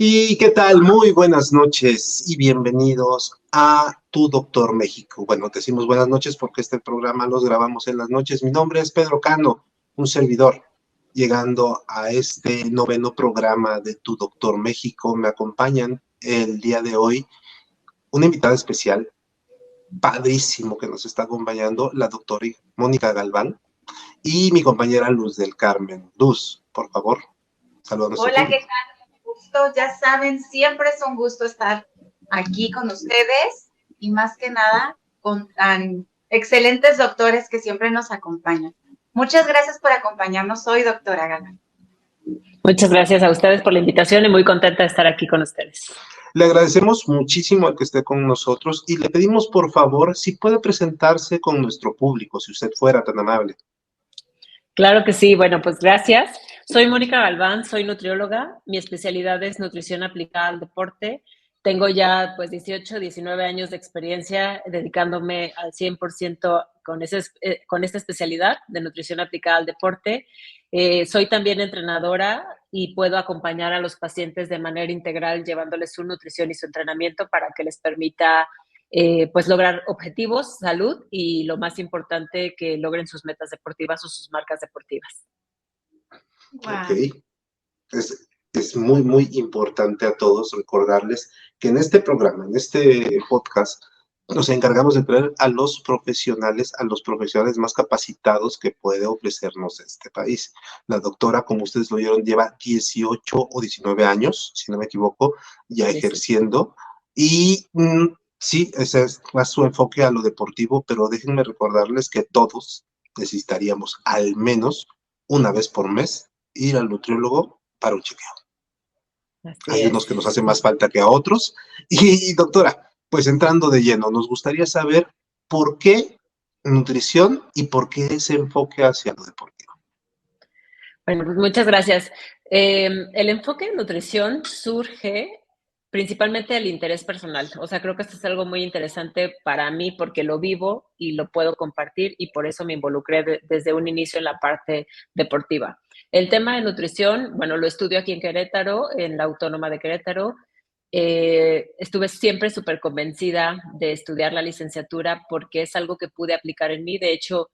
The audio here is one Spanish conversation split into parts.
¿Y qué tal? Muy buenas noches y bienvenidos a Tu Doctor México. Bueno, decimos buenas noches porque este programa los grabamos en las noches. Mi nombre es Pedro Cano, un servidor. Llegando a este noveno programa de Tu Doctor México, me acompañan el día de hoy una invitada especial, padrísimo que nos está acompañando, la doctora Mónica Galván y mi compañera Luz del Carmen. Luz, por favor, saluda a nuestro Hola, ¿qué público. tal? Gusto, ya saben, siempre es un gusto estar aquí con ustedes y más que nada con tan excelentes doctores que siempre nos acompañan. Muchas gracias por acompañarnos hoy, doctora Galán. Muchas gracias a ustedes por la invitación y muy contenta de estar aquí con ustedes. Le agradecemos muchísimo al que esté con nosotros y le pedimos por favor si puede presentarse con nuestro público, si usted fuera tan amable. Claro que sí, bueno, pues gracias. Soy Mónica Galván, soy nutrióloga, mi especialidad es nutrición aplicada al deporte. Tengo ya pues 18, 19 años de experiencia dedicándome al 100% con esta especialidad de nutrición aplicada al deporte. Soy también entrenadora y puedo acompañar a los pacientes de manera integral llevándoles su nutrición y su entrenamiento para que les permita pues lograr objetivos, salud y lo más importante, que logren sus metas deportivas o sus marcas deportivas. Wow. Ok, es muy, muy importante a todos recordarles que en este programa, en este podcast, nos encargamos de traer a los profesionales más capacitados que puede ofrecernos este país. La doctora, como ustedes lo vieron, lleva 18 o 19 años, si no me equivoco, ya ejerciendo. Y sí, ese es más su enfoque a lo deportivo, pero déjenme recordarles que todos necesitaríamos al menos una vez por mes ir al nutriólogo para un chequeo. Hay unos que nos hacen más falta que a otros. Y doctora, pues entrando de lleno, nos gustaría saber por qué nutrición y por qué ese enfoque hacia lo deportivo. Bueno, pues muchas gracias. El enfoque en nutrición surge principalmente del interés personal. O sea, creo que esto es algo muy interesante para mí porque lo vivo y lo puedo compartir y por eso me involucré desde un inicio en la parte deportiva. El tema de nutrición, bueno, lo estudio aquí en Querétaro, en la Autónoma de Querétaro. Estuve siempre súper convencida de estudiar la licenciatura porque es algo que pude aplicar en mí. De hecho,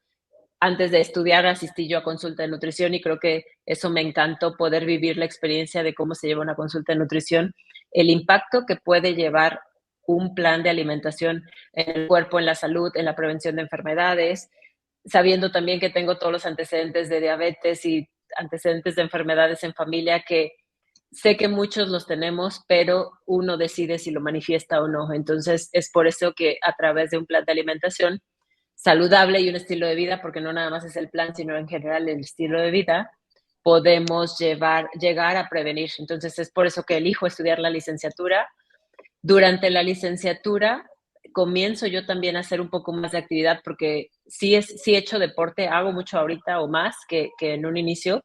antes de estudiar asistí yo a consulta de nutrición y creo que eso me encantó, poder vivir la experiencia de cómo se lleva una consulta de nutrición, el impacto que puede llevar un plan de alimentación en el cuerpo, en la salud, en la prevención de enfermedades, sabiendo también que tengo todos los antecedentes de diabetes y antecedentes de enfermedades en familia que sé que muchos los tenemos, pero uno decide si lo manifiesta o no. Entonces, es por eso que a través de un plan de alimentación saludable y un estilo de vida, porque no nada más es el plan, sino en general el estilo de vida, podemos llegar a prevenir. Entonces, es por eso que elijo estudiar la licenciatura. Durante la licenciatura comienzo yo también a hacer un poco más de actividad, porque sí he hecho deporte, hago mucho ahorita o más que en un inicio,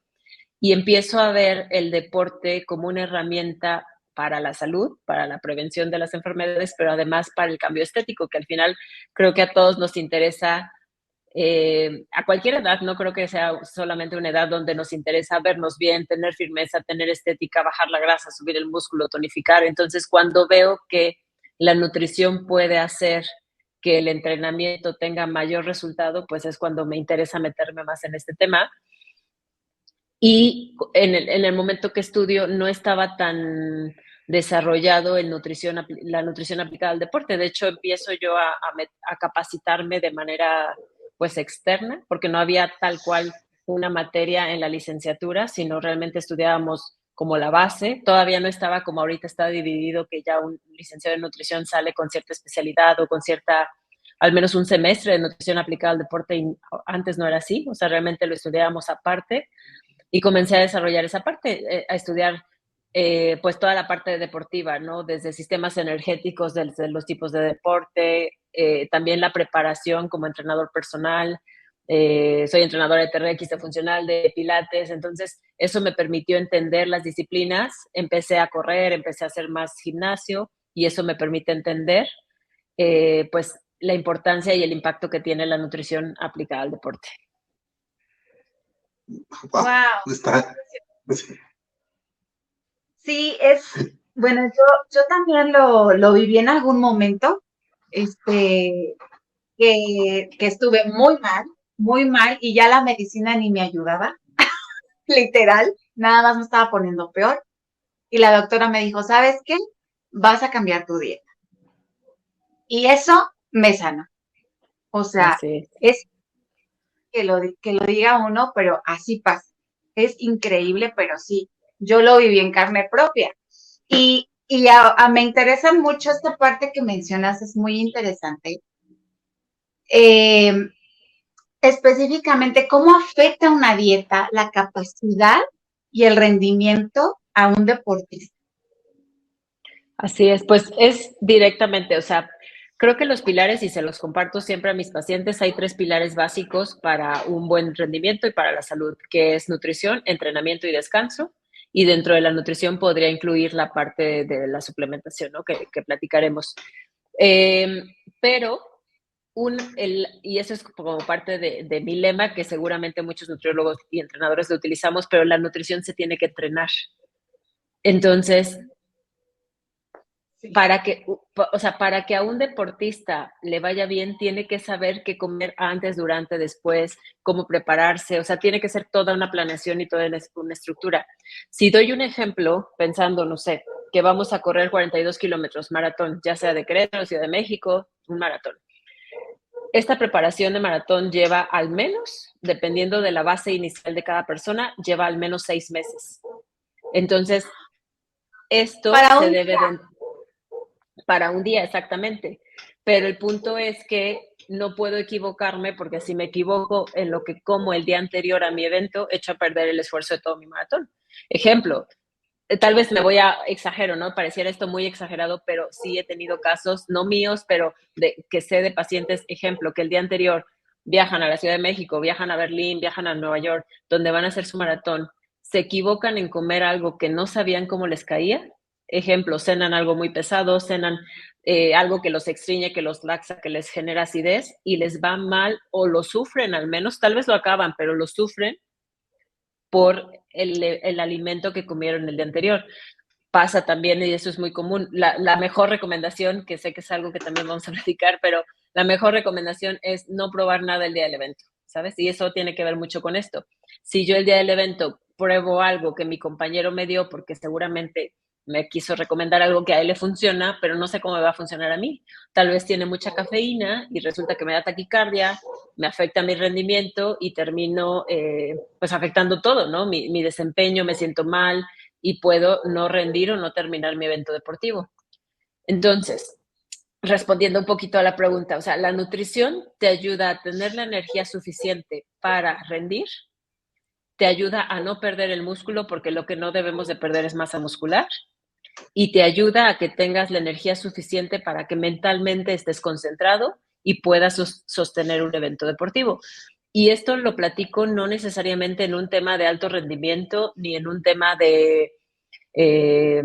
y empiezo a ver el deporte como una herramienta para la salud, para la prevención de las enfermedades, pero además para el cambio estético, que al final creo que a todos nos interesa, a cualquier edad, no creo que sea solamente una edad donde nos interesa vernos bien, tener firmeza, tener estética, bajar la grasa, subir el músculo, tonificar. Entonces, cuando veo que la nutrición puede hacer que el entrenamiento tenga mayor resultado, pues es cuando me interesa meterme más en este tema. Y en el momento que estudio no estaba tan desarrollado la nutrición aplicada al deporte. De hecho, empiezo yo a capacitarme de manera pues externa, porque no había tal cual una materia en la licenciatura, sino realmente estudiábamos como la base. Todavía no estaba como ahorita está dividido, que ya un licenciado en nutrición sale con cierta especialidad o con cierta, al menos un semestre de nutrición aplicada al deporte, y antes no era así. O sea, realmente lo estudiábamos aparte. Y comencé a desarrollar esa parte, a estudiar pues toda la parte deportiva, ¿no? Desde sistemas energéticos, desde los tipos de deporte, también la preparación como entrenador personal. Soy entrenadora de TRX, de funcional, de pilates, entonces eso me permitió entender las disciplinas. Empecé a correr, empecé a hacer más gimnasio y eso me permite entender pues la importancia y el impacto que tiene la nutrición aplicada al deporte. Wow. Sí, es Bueno, yo también lo viví en algún momento, que estuve muy mal, y ya la medicina ni me ayudaba, literal, nada más me estaba poniendo peor. Y la doctora me dijo, ¿sabes qué? Vas a cambiar tu dieta. Y eso me sanó. O sea, Así es. es que lo diga uno, pero así pasa. Es increíble, pero sí, yo lo viví en carne propia. Me interesa mucho esta parte que mencionas, es muy interesante. Eh, Específicamente, ¿cómo afecta una dieta la capacidad y el rendimiento a un deportista? Así es, pues es directamente, o sea, creo que los pilares, y se los comparto siempre a mis pacientes, hay 3 pilares básicos para un buen rendimiento y para la salud, que es nutrición, entrenamiento y descanso. Y dentro de la nutrición podría incluir la parte de la suplementación, ¿no? Que platicaremos. Eh, pero y eso es como parte de mi lema, que seguramente muchos nutriólogos y entrenadores lo utilizamos, pero la nutrición se tiene que entrenar. Entonces, Sí. para que a un deportista le vaya bien, tiene que saber qué comer antes, durante, después, cómo prepararse, o sea, tiene que ser toda una planeación y toda una estructura. Si doy un ejemplo, pensando, no sé, que vamos a correr 42 kilómetros maratón, ya sea de Querétaro, Ciudad de México, un maratón. Esta preparación de maratón lleva al menos, dependiendo de la base inicial de cada persona, lleva al menos 6 meses. Entonces, esto Para se un debe de para un día exactamente. Pero el punto es que no puedo equivocarme, porque si me equivoco en lo que como el día anterior a mi evento, echo a perder el esfuerzo de todo mi maratón. Ejemplo, tal vez me voy a exagero, ¿no? Pareciera esto muy exagerado, pero sí he tenido casos, no míos, pero que sé de pacientes, ejemplo, que el día anterior viajan a la Ciudad de México, viajan a Berlín, viajan a Nueva York, donde van a hacer su maratón, se equivocan en comer algo que no sabían cómo les caía. Ejemplo, cenan algo muy pesado, cenan algo que los extriñe, que los laxa, que les genera acidez y les va mal o lo sufren al menos, tal vez lo acaban, pero lo sufren por el alimento que comieron el día anterior. Pasa también, y eso es muy común, la mejor recomendación, que sé que es algo que también vamos a platicar, pero la mejor recomendación es no probar nada el día del evento, ¿sabes? Y eso tiene que ver mucho con esto. Si yo el día del evento pruebo algo que mi compañero me dio, porque seguramente me quiso recomendar algo que a él le funciona, pero no sé cómo me va a funcionar a mí. Tal vez tiene mucha cafeína y resulta que me da taquicardia, me afecta mi rendimiento y termino pues afectando todo, ¿no? Mi desempeño, me siento mal y puedo no rendir o no terminar mi evento deportivo. Entonces, respondiendo un poquito a la pregunta, o sea, la nutrición te ayuda a tener la energía suficiente para rendir, te ayuda a no perder el músculo, porque lo que no debemos de perder es masa muscular, y te ayuda a que tengas la energía suficiente para que mentalmente estés concentrado y puedas sostener un evento deportivo. Y esto lo platico no necesariamente en un tema de alto rendimiento ni en un tema de, eh,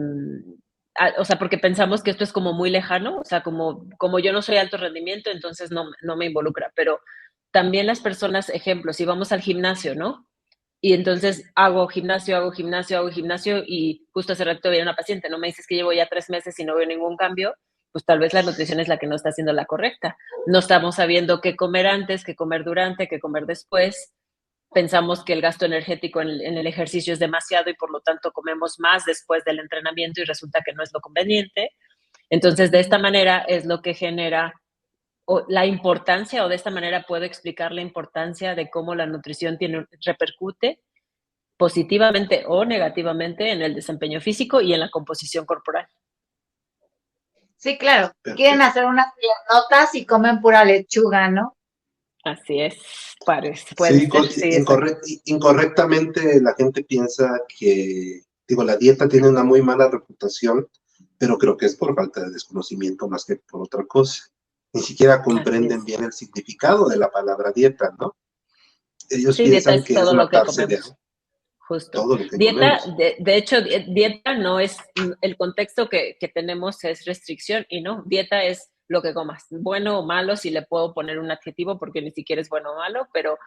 o sea, porque pensamos que esto es como muy lejano, o sea, como yo no soy alto rendimiento, entonces no me involucra, pero también las personas, ejemplo, si vamos al gimnasio, ¿no? Y entonces hago gimnasio y justo hace rato vi a una paciente, no me dices que llevo ya 3 meses y no veo ningún cambio, pues tal vez la nutrición es la que no está haciendo la correcta. No estamos sabiendo qué comer antes, qué comer durante, qué comer después. Pensamos que el gasto energético en el ejercicio es demasiado y por lo tanto comemos más después del entrenamiento y resulta que no es lo conveniente. Entonces, de esta manera es lo que genera la importancia, o de esta manera puedo explicar la importancia de cómo la nutrición repercute positivamente o negativamente en el desempeño físico y en la composición corporal. Sí, claro. Quieren Perfecto. hacer unas notas y comen pura lechuga, ¿no? Así es, puede Sí, ser, sí, exacto. incorrectamente la gente piensa que, digo, la dieta tiene una muy mala reputación, pero creo que es por falta de desconocimiento más que por otra cosa. Ni siquiera Así comprenden es. bien el significado de la palabra dieta, ¿no? Ellos Sí, dieta piensan es que es todo lo que matarse de comemos. Justo. todo lo que Dieta, comemos. de hecho, dieta no es, el contexto que tenemos es restricción y no, dieta es lo que comas, bueno o malo, si le puedo poner un adjetivo porque ni siquiera es bueno o malo, pero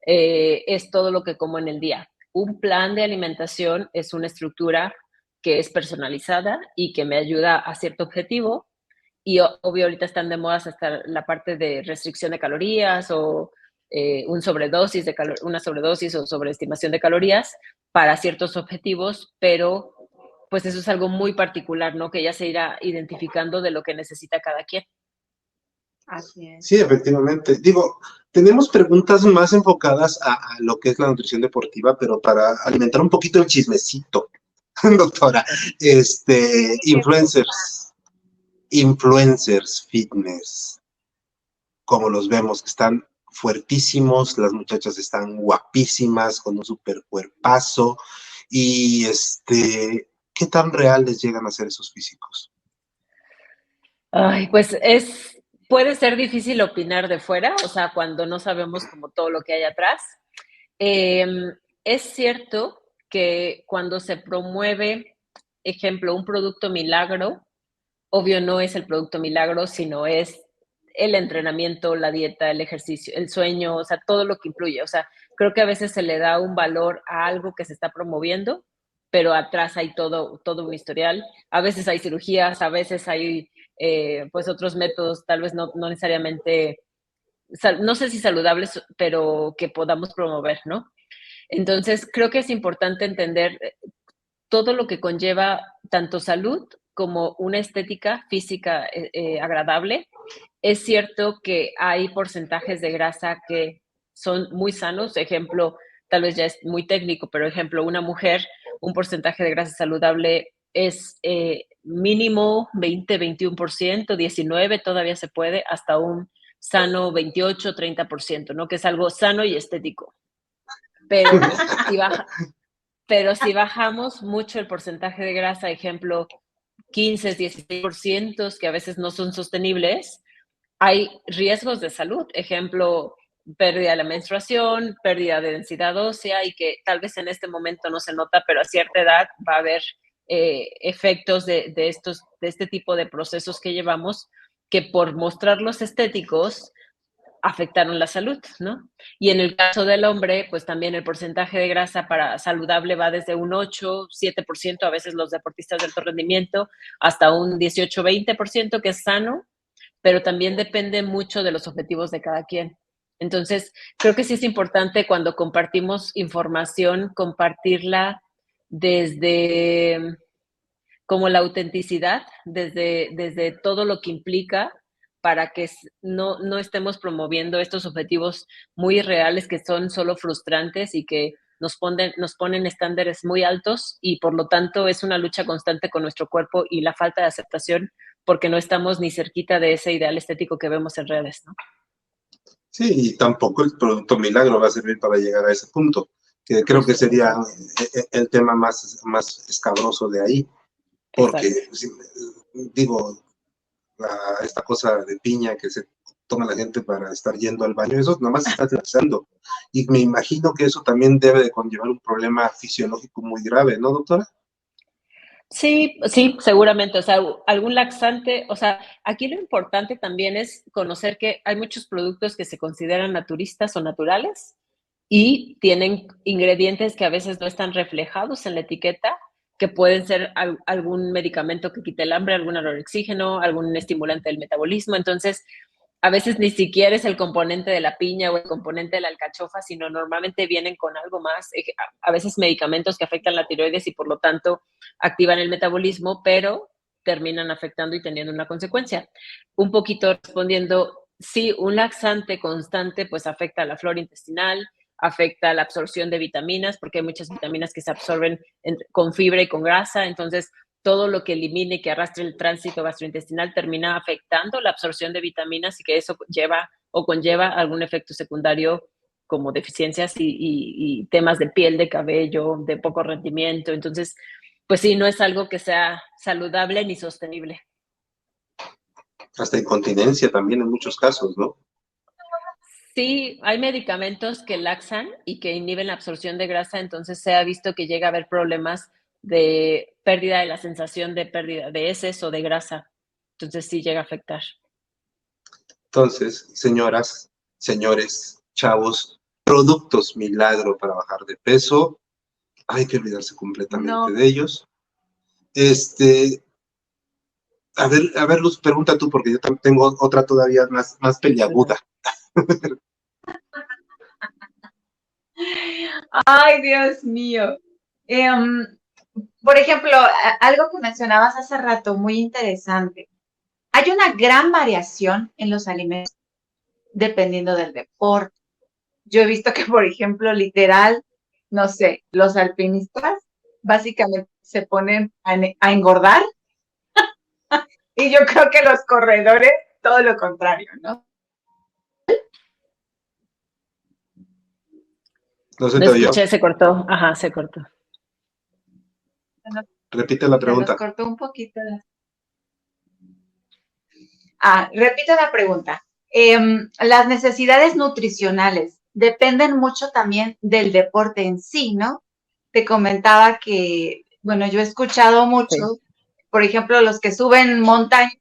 es todo lo que como en el día. Un plan de alimentación es una estructura que es personalizada y que me ayuda a cierto objetivo. Y obvio, ahorita están de moda hasta la parte de restricción de calorías o una sobredosis o sobreestimación de calorías para ciertos objetivos, pero pues eso es algo muy particular, ¿no? Que ya se irá identificando de lo que necesita cada quien. Así es. Sí, efectivamente. Digo, tenemos preguntas más enfocadas a lo que es la nutrición deportiva, pero para alimentar un poquito el chismecito, doctora, influencers fitness, como los vemos, que están fuertísimos, las muchachas están guapísimas, con un super cuerpazo, y ¿qué tan reales llegan a ser esos físicos? Ay, pues puede ser difícil opinar de fuera, o sea, cuando no sabemos como todo lo que hay atrás. Es cierto que cuando se promueve, ejemplo, un producto milagro, obvio no es el producto milagro, sino es el entrenamiento, la dieta, el ejercicio, el sueño, o sea, todo lo que influye. O sea, creo que a veces se le da un valor a algo que se está promoviendo, pero atrás hay todo un historial. A veces hay cirugías, a veces hay pues otros métodos, tal vez no necesariamente, no sé si saludables, pero que podamos promover, ¿no? Entonces, creo que es importante entender todo lo que conlleva tanto salud como una estética física agradable. Es cierto que hay porcentajes de grasa que son muy sanos, ejemplo, tal vez ya es muy técnico, pero ejemplo, una mujer, un porcentaje de grasa saludable es mínimo 20-21%, 19% todavía se puede, hasta un sano 28-30%, ¿no? Que es algo sano y estético. Pero si bajamos mucho el porcentaje de grasa, ejemplo, 15-16%, que a veces no son sostenibles, hay riesgos de salud, ejemplo, pérdida de la menstruación, pérdida de densidad ósea, y que tal vez en este momento no se nota, pero a cierta edad va a haber efectos de este tipo de procesos que llevamos, que por mostrarlos estéticos afectaron la salud, ¿no? Y en el caso del hombre, pues también el porcentaje de grasa para saludable va desde un 8-7%, a veces los deportistas de alto rendimiento, hasta un 18-20% que es sano, pero también depende mucho de los objetivos de cada quien. Entonces, creo que sí es importante cuando compartimos información, compartirla desde como la autenticidad, desde todo lo que implica, para que no estemos promoviendo estos objetivos muy irreales que son solo frustrantes y que nos ponen estándares muy altos, y por lo tanto es una lucha constante con nuestro cuerpo y la falta de aceptación, porque no estamos ni cerquita de ese ideal estético que vemos en redes, ¿no? Sí, y tampoco el producto milagro va a servir para llegar a ese punto, que creo que sería el tema más escabroso de ahí, porque, digo, esta cosa de piña que se toma la gente para estar yendo al baño, eso nada más está lanzando. Y me imagino que eso también debe de conllevar un problema fisiológico muy grave, ¿no, doctora? Sí, sí, seguramente, o sea, algún laxante, o sea, aquí lo importante también es conocer que hay muchos productos que se consideran naturistas o naturales y tienen ingredientes que a veces no están reflejados en la etiqueta, que pueden ser algún medicamento que quite el hambre, algún oxígeno, algún estimulante del metabolismo. Entonces, a veces ni siquiera es el componente de la piña o el componente de la alcachofa, sino normalmente vienen con algo más, a veces medicamentos que afectan la tiroides y por lo tanto activan el metabolismo, pero terminan afectando y teniendo una consecuencia. Un poquito respondiendo, sí, un laxante constante pues afecta a la flora intestinal, afecta la absorción de vitaminas, porque hay muchas vitaminas que se absorben con fibra y con grasa, entonces todo lo que elimine, que arrastre el tránsito gastrointestinal termina afectando la absorción de vitaminas, y que eso lleva o conlleva algún efecto secundario como deficiencias y temas de piel, de cabello, de poco rendimiento. Entonces, pues sí, no es algo que sea saludable ni sostenible. Hasta incontinencia también en muchos casos, ¿no? Sí, hay medicamentos que laxan y que inhiben la absorción de grasa, entonces se ha visto que llega a haber problemas de pérdida de la sensación de pérdida de heces o de grasa. Entonces sí llega a afectar. Entonces, señoras, señores, chavos, productos milagro para bajar de peso, hay que olvidarse completamente de ellos. Este, a ver, Luz, pregunta tú, porque yo también tengo otra todavía más peliaguda. Ay, Dios mío. Por ejemplo, algo que mencionabas hace rato, muy interesante. Hay una gran variación en los alimentos dependiendo del deporte. Yo he visto que, por ejemplo, literal, no sé, los alpinistas básicamente se ponen a engordar y yo creo que los corredores todo lo contrario, ¿no? No se No te oyó. escuché, se cortó. Ajá, se cortó. Repite la Se nos pregunta. cortó un poquito. Repito la pregunta. Las necesidades nutricionales dependen mucho también del deporte en sí, ¿no? Te comentaba que, bueno, yo he escuchado Sí. mucho, por ejemplo, los que suben montañas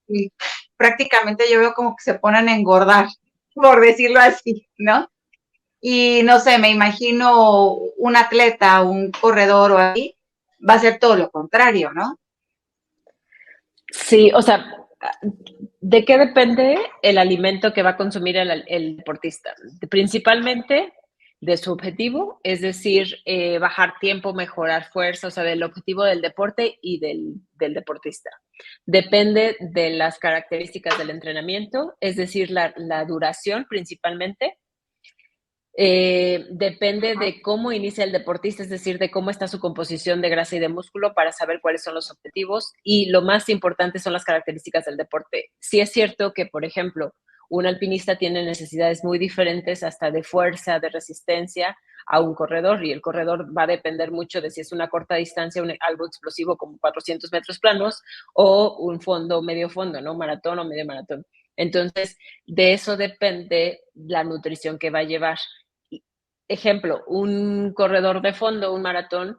y prácticamente yo veo como que se ponen a engordar, por decirlo así, ¿no? Y no sé, me imagino un atleta, un corredor o ahí, va a ser todo lo contrario, ¿no? Sí, o sea, ¿de qué depende el alimento que va a consumir el deportista? Principalmente de su objetivo, es decir, bajar tiempo, mejorar fuerza, o sea, del objetivo del deporte y del deportista. Depende de las características del entrenamiento, es decir, la duración principalmente. Depende de cómo inicia el deportista, es decir, de cómo está su composición de grasa y de músculo para saber cuáles son los objetivos y lo más importante son las características del deporte. Sí es cierto que, por ejemplo, un alpinista tiene necesidades muy diferentes hasta de fuerza, de resistencia a un corredor y el corredor va a depender mucho de si es una corta distancia, algo explosivo como 400 metros planos o un fondo, medio fondo, ¿no? Maratón o medio maratón. Entonces, de eso depende la nutrición que va a llevar. Ejemplo, un corredor de fondo, un maratón,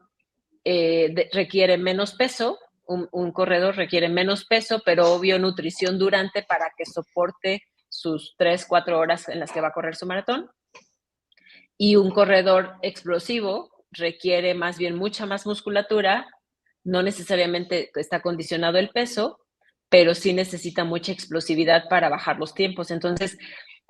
requiere menos peso, un corredor requiere menos peso, pero obvio nutrición durante para que soporte sus 3, 4 horas en las que va a correr su maratón. Y un corredor explosivo requiere más bien mucha más musculatura, no necesariamente está condicionado el peso, pero sí necesita mucha explosividad para bajar los tiempos. Entonces,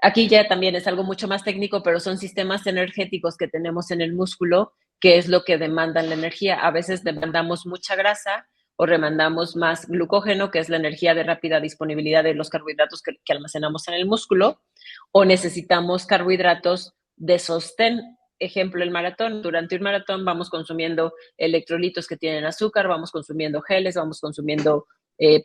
aquí ya también es algo mucho más técnico, pero son sistemas energéticos que tenemos en el músculo, que es lo que demandan la energía. A veces demandamos mucha grasa o demandamos más glucógeno, que es la energía de rápida disponibilidad de los carbohidratos que almacenamos en el músculo, o necesitamos carbohidratos de sostén. Ejemplo, el maratón. Durante un maratón vamos consumiendo electrolitos que tienen azúcar, vamos consumiendo geles, vamos consumiendo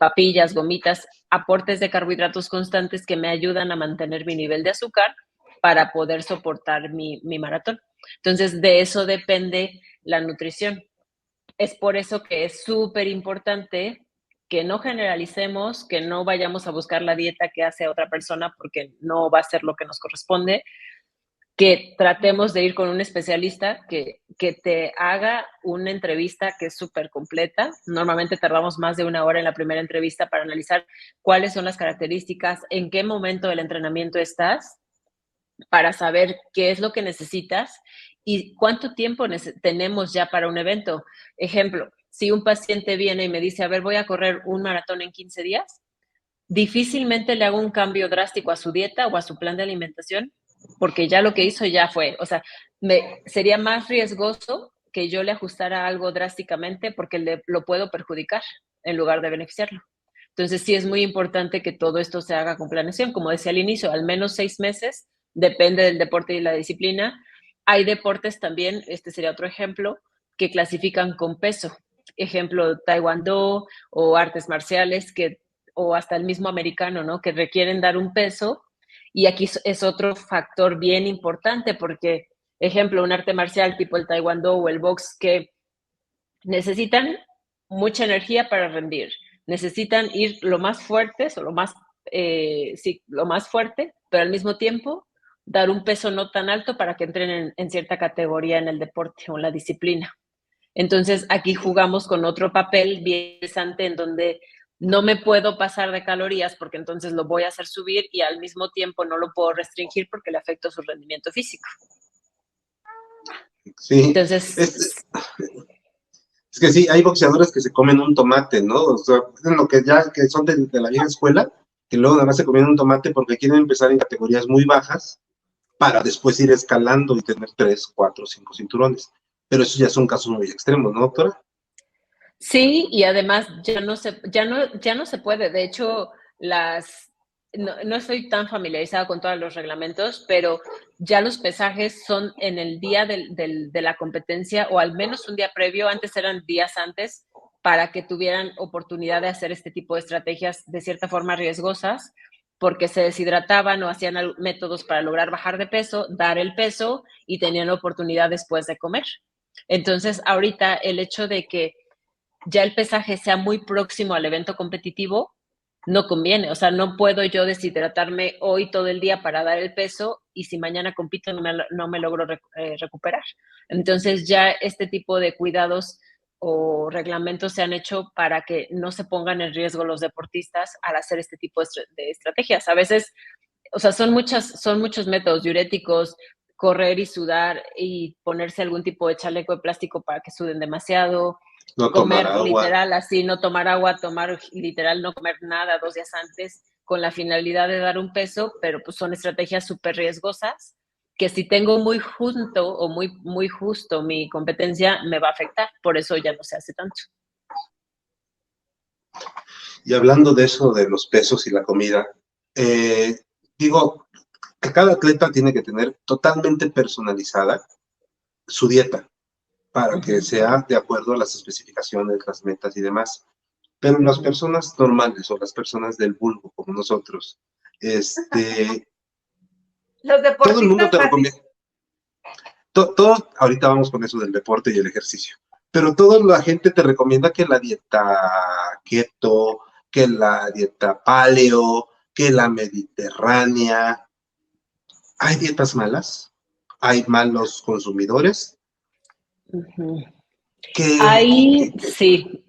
papillas, gomitas, aportes de carbohidratos constantes que me ayudan a mantener mi nivel de azúcar para poder soportar mi maratón. Entonces, de eso depende la nutrición. Es por eso que es súper importante que no generalicemos, que no vayamos a buscar la dieta que hace otra persona porque no va a ser lo que nos corresponde, que tratemos de ir con un especialista que te haga una entrevista que es súper completa. Normalmente tardamos más de 1 hora en la primera entrevista para analizar cuáles son las características, en qué momento del entrenamiento estás, para saber qué es lo que necesitas y cuánto tiempo tenemos ya para un evento. Ejemplo, si un paciente viene y me dice, a ver, voy a correr un maratón en 15 días, difícilmente le hago un cambio drástico a su dieta o a su plan de alimentación, porque ya lo que hizo ya fue. O sea, sería más riesgoso que yo le ajustara algo drásticamente porque lo puedo perjudicar en lugar de beneficiarlo. Entonces, sí es muy importante que todo esto se haga con planeación. Como decía al inicio, al menos 6 meses, depende del deporte y la disciplina. Hay deportes también, este sería otro ejemplo, que clasifican con peso. Ejemplo, taekwondo o artes marciales o hasta el mismo americano, ¿no? Que requieren dar un peso. Y aquí es otro factor bien importante porque, ejemplo, un arte marcial tipo el taekwondo o el box que necesitan mucha energía para rendir. Necesitan ir lo más fuertes o lo más fuerte, pero al mismo tiempo dar un peso no tan alto para que entren en cierta categoría en el deporte o en la disciplina. Entonces, aquí jugamos con otro papel bien interesante en donde no me puedo pasar de calorías porque entonces lo voy a hacer subir y al mismo tiempo no lo puedo restringir porque le afecto su rendimiento físico. Sí, Entonces, Es que sí, hay boxeadores que se comen un tomate, ¿no? O sea, en lo que ya que son de la vieja escuela, que luego nada más se comen un tomate porque quieren empezar en categorías muy bajas para después ir escalando y tener 3, 4, 5 cinturones. Pero esos ya son casos muy extremos, ¿no, doctora? Sí, y además ya no se puede. De hecho, no estoy tan familiarizada con todos los reglamentos, pero ya los pesajes son en el día de la competencia o al menos un día previo. Antes eran días antes para que tuvieran oportunidad de hacer este tipo de estrategias de cierta forma riesgosas, porque se deshidrataban o hacían métodos para lograr bajar de peso, dar el peso y tenían oportunidad después de comer. Entonces, ahorita el hecho de que ya el pesaje sea muy próximo al evento competitivo, no conviene. O sea, no puedo yo deshidratarme hoy todo el día para dar el peso y si mañana compito no me logro recuperar. Entonces ya este tipo de cuidados o reglamentos se han hecho para que no se pongan en riesgo los deportistas al hacer este tipo de estrategias. A veces, o sea, son muchos métodos diuréticos, correr y sudar y ponerse algún tipo de chaleco de plástico para que suden demasiado, No tomar comer agua. literal así, no tomar agua, tomar literal no comer nada 2 días antes con la finalidad de dar un peso, pero pues son estrategias súper riesgosas que si tengo muy junto o muy justo mi competencia me va a afectar, por eso ya no se hace tanto. Y hablando de eso, de los pesos y la comida, digo que cada atleta tiene que tener totalmente personalizada su dieta para que sea de acuerdo a las especificaciones, las metas y demás. Pero las personas normales o las personas del vulgo como nosotros, Los todo el mundo deportistas te básicos. recomienda, todo, ahorita vamos con eso del deporte y el ejercicio, pero toda la gente te recomienda que la dieta keto, que la dieta paleo, que la mediterránea. Hay dietas malas, hay malos consumidores, que, Ahí sí,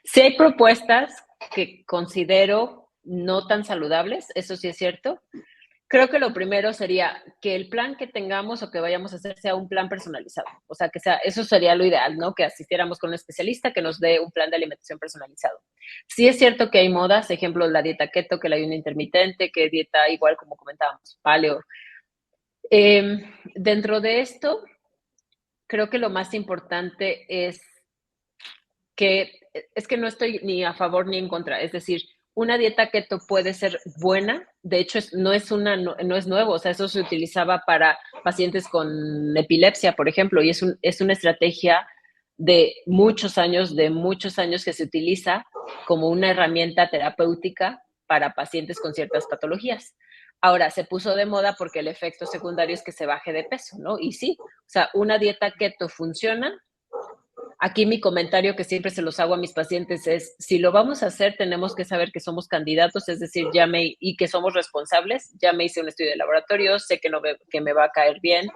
sí hay propuestas que considero no tan saludables, eso sí es cierto. Creo que lo primero sería que el plan que tengamos o que vayamos a hacer sea un plan personalizado. O sea, que sea, eso sería lo ideal, ¿no? Que asistiéramos con un especialista que nos dé un plan de alimentación personalizado. Sí es cierto que hay modas, ejemplo, la dieta keto, que el ayuno intermitente, que dieta igual como comentábamos, paleo. Dentro de esto, creo que lo más importante es que no estoy ni a favor ni en contra. Es decir, una dieta keto puede ser buena. De hecho, no es nuevo. O sea, eso se utilizaba para pacientes con epilepsia, por ejemplo, y es una estrategia de muchos años que se utiliza como una herramienta terapéutica para pacientes con ciertas patologías. Ahora, se puso de moda porque el efecto secundario es que se baje de peso, ¿no? Y sí, o sea, una dieta keto funciona. Aquí mi comentario que siempre se los hago a mis pacientes es, si lo vamos a hacer, tenemos que saber que somos candidatos, es decir, y que somos responsables. Ya me hice un estudio de laboratorio, sé que me va a caer bien.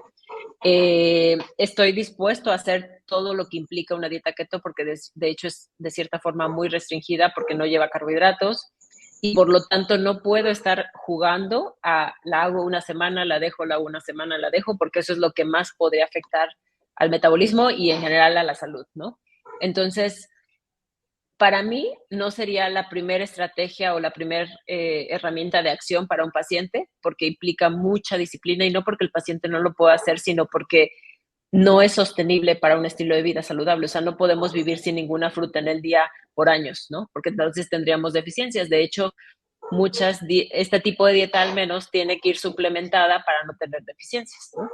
Estoy dispuesto a hacer todo lo que implica una dieta keto porque de hecho es de cierta forma muy restringida porque no lleva carbohidratos y por lo tanto no puedo estar jugando a la hago una semana, la dejo, la hago una semana, la dejo, porque eso es lo que más podría afectar al metabolismo y en general a la salud, ¿no? Entonces, para mí no sería la primera estrategia o la primera herramienta de acción para un paciente, porque implica mucha disciplina y no porque el paciente no lo pueda hacer, sino porque no es sostenible para un estilo de vida saludable. O sea, no podemos vivir sin ninguna fruta en el día por años, ¿no? Porque entonces tendríamos deficiencias. De hecho, este tipo de dieta al menos tiene que ir suplementada para no tener deficiencias, ¿no?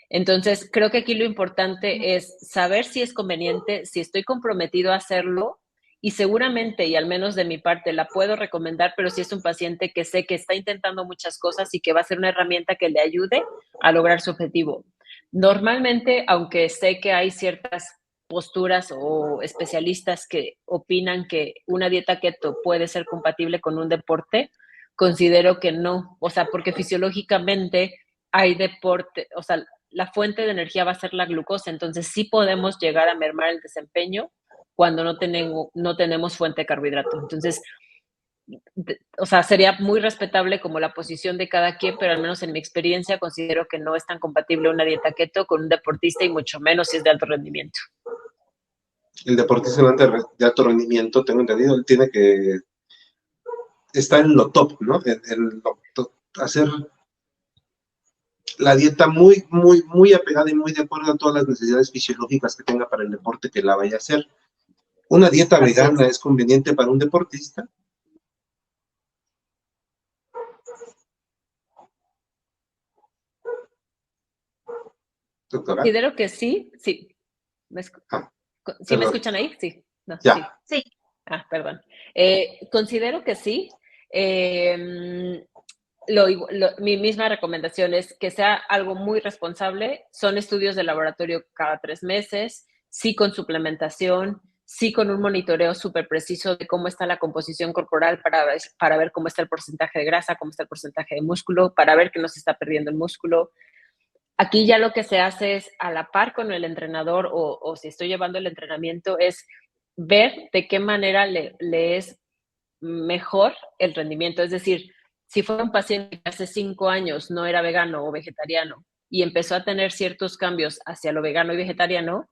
Entonces, creo que aquí lo importante es saber si es conveniente, si estoy comprometido a hacerlo y seguramente, y al menos de mi parte, la puedo recomendar, pero si es un paciente que sé que está intentando muchas cosas y que va a ser una herramienta que le ayude a lograr su objetivo. Normalmente, aunque sé que hay ciertas posturas o especialistas que opinan que una dieta keto puede ser compatible con un deporte, considero que no, o sea, porque fisiológicamente hay deporte, o sea, la fuente de energía va a ser la glucosa, entonces sí podemos llegar a mermar el desempeño cuando no tenemos fuente de carbohidrato. Entonces, o sea, sería muy respetable como la posición de cada quien, pero al menos en mi experiencia considero que no es tan compatible una dieta keto con un deportista y mucho menos si es de alto rendimiento. El deportista de alto rendimiento, tengo entendido, él tiene que estar en lo top, ¿no? Hacer la dieta muy, muy, muy apegada y muy de acuerdo a todas las necesidades fisiológicas que tenga para el deporte que la vaya a hacer. ¿Una dieta vegana es conveniente para un deportista? Doctora. Considero que sí, sí. ¿Sí me escuchan ahí? Sí. No, ya. Sí. Perdón. Considero que sí. Mi misma recomendación es que sea algo muy responsable. Son estudios de laboratorio cada 3 meses, sí con suplementación, sí con un monitoreo súper preciso de cómo está la composición corporal para ver cómo está el porcentaje de grasa, cómo está el porcentaje de músculo, para ver que no se está perdiendo el músculo. Aquí ya lo que se hace es a la par con el entrenador o si estoy llevando el entrenamiento es ver de qué manera le es mejor el rendimiento. Es decir, si fuera un paciente que hace 5 años no era vegano o vegetariano y empezó a tener ciertos cambios hacia lo vegano y vegetariano,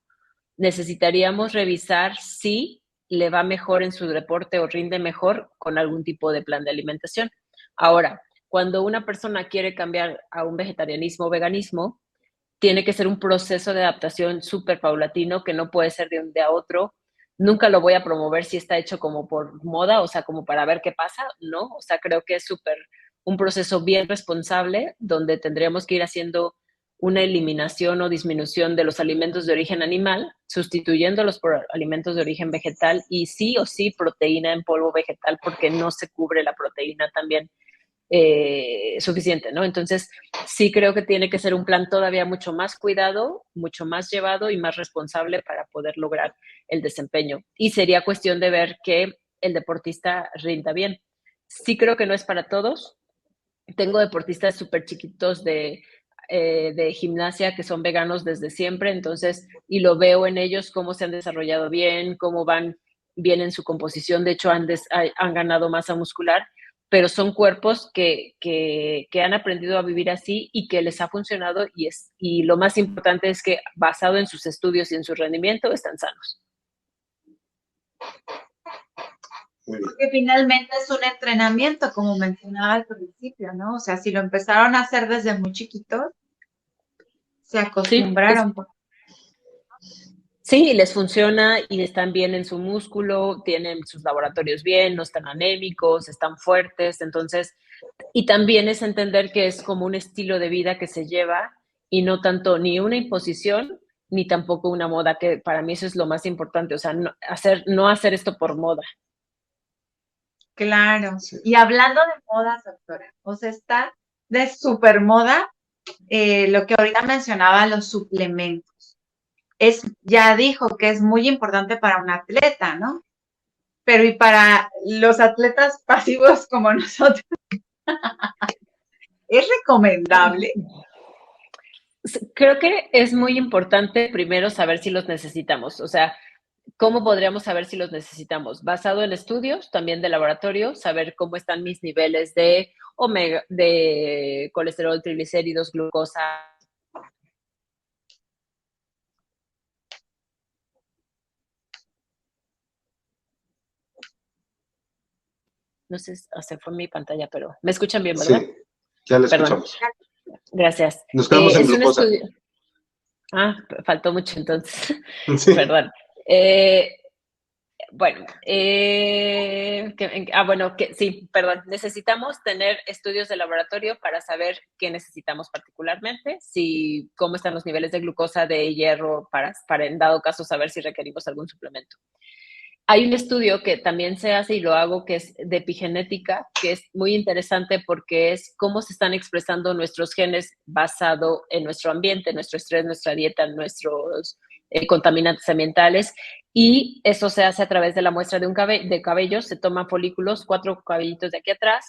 necesitaríamos revisar si le va mejor en su deporte o rinde mejor con algún tipo de plan de alimentación. Ahora, cuando una persona quiere cambiar a un vegetarianismo o veganismo, tiene que ser un proceso de adaptación súper paulatino que no puede ser de un día a otro. Nunca lo voy a promover si está hecho como por moda, o sea, como para ver qué pasa, ¿no? O sea, creo que es súper un proceso bien responsable donde tendríamos que ir haciendo una eliminación o disminución de los alimentos de origen animal, sustituyéndolos por alimentos de origen vegetal y sí o sí proteína en polvo vegetal porque no se cubre la proteína también suficiente, ¿no? Entonces, sí creo que tiene que ser un plan todavía mucho más cuidado, mucho más llevado y más responsable para poder lograr el desempeño. Y sería cuestión de ver que el deportista rinda bien. Sí creo que no es para todos. Tengo deportistas súper chiquitos de gimnasia que son veganos desde siempre, entonces, y lo veo en ellos cómo se han desarrollado bien, cómo van bien en su composición, de hecho han ganado masa muscular, pero son cuerpos que han aprendido a vivir así y que les ha funcionado y lo más importante es que basado en sus estudios y en su rendimiento están sanos. Porque finalmente es un entrenamiento, como mencionaba al principio, ¿no? O sea, si lo empezaron a hacer desde muy chiquitos, se acostumbraron. Sí, les funciona y están bien en su músculo, tienen sus laboratorios bien, no están anémicos, están fuertes, entonces, y también es entender que es como un estilo de vida que se lleva y no tanto ni una imposición ni tampoco una moda, que para mí eso es lo más importante, o sea, no hacer esto por moda. Claro. Sí. Y hablando de modas, doctora, o sea, está de súper moda lo que ahorita mencionaba, los suplementos. Ya dijo que es muy importante para un atleta, ¿no? Pero y para los atletas pasivos como nosotros, ¿es recomendable? Creo que es muy importante primero saber si los necesitamos, o sea, ¿cómo podríamos saber si los necesitamos? Basado en estudios también de laboratorio, saber cómo están mis niveles de omega, de colesterol, triglicéridos, glucosa. No sé, se fue mi pantalla, pero ¿me escuchan bien, verdad? Sí, ya la escuchamos. Perdón. Gracias. Nos quedamos en glucosa. Faltó mucho entonces. Sí. Perdón. Sí, perdón. Necesitamos tener estudios de laboratorio para saber qué necesitamos particularmente, cómo están los niveles de glucosa, de hierro, para en dado caso saber si requerimos algún suplemento. Hay un estudio que también se hace y lo hago, que es de epigenética, que es muy interesante porque es cómo se están expresando nuestros genes basado en nuestro ambiente, nuestro estrés, nuestra dieta, nuestros contaminantes ambientales. Y eso se hace a través de la muestra de cabello. Se toman folículos, 4 cabellitos de aquí atrás,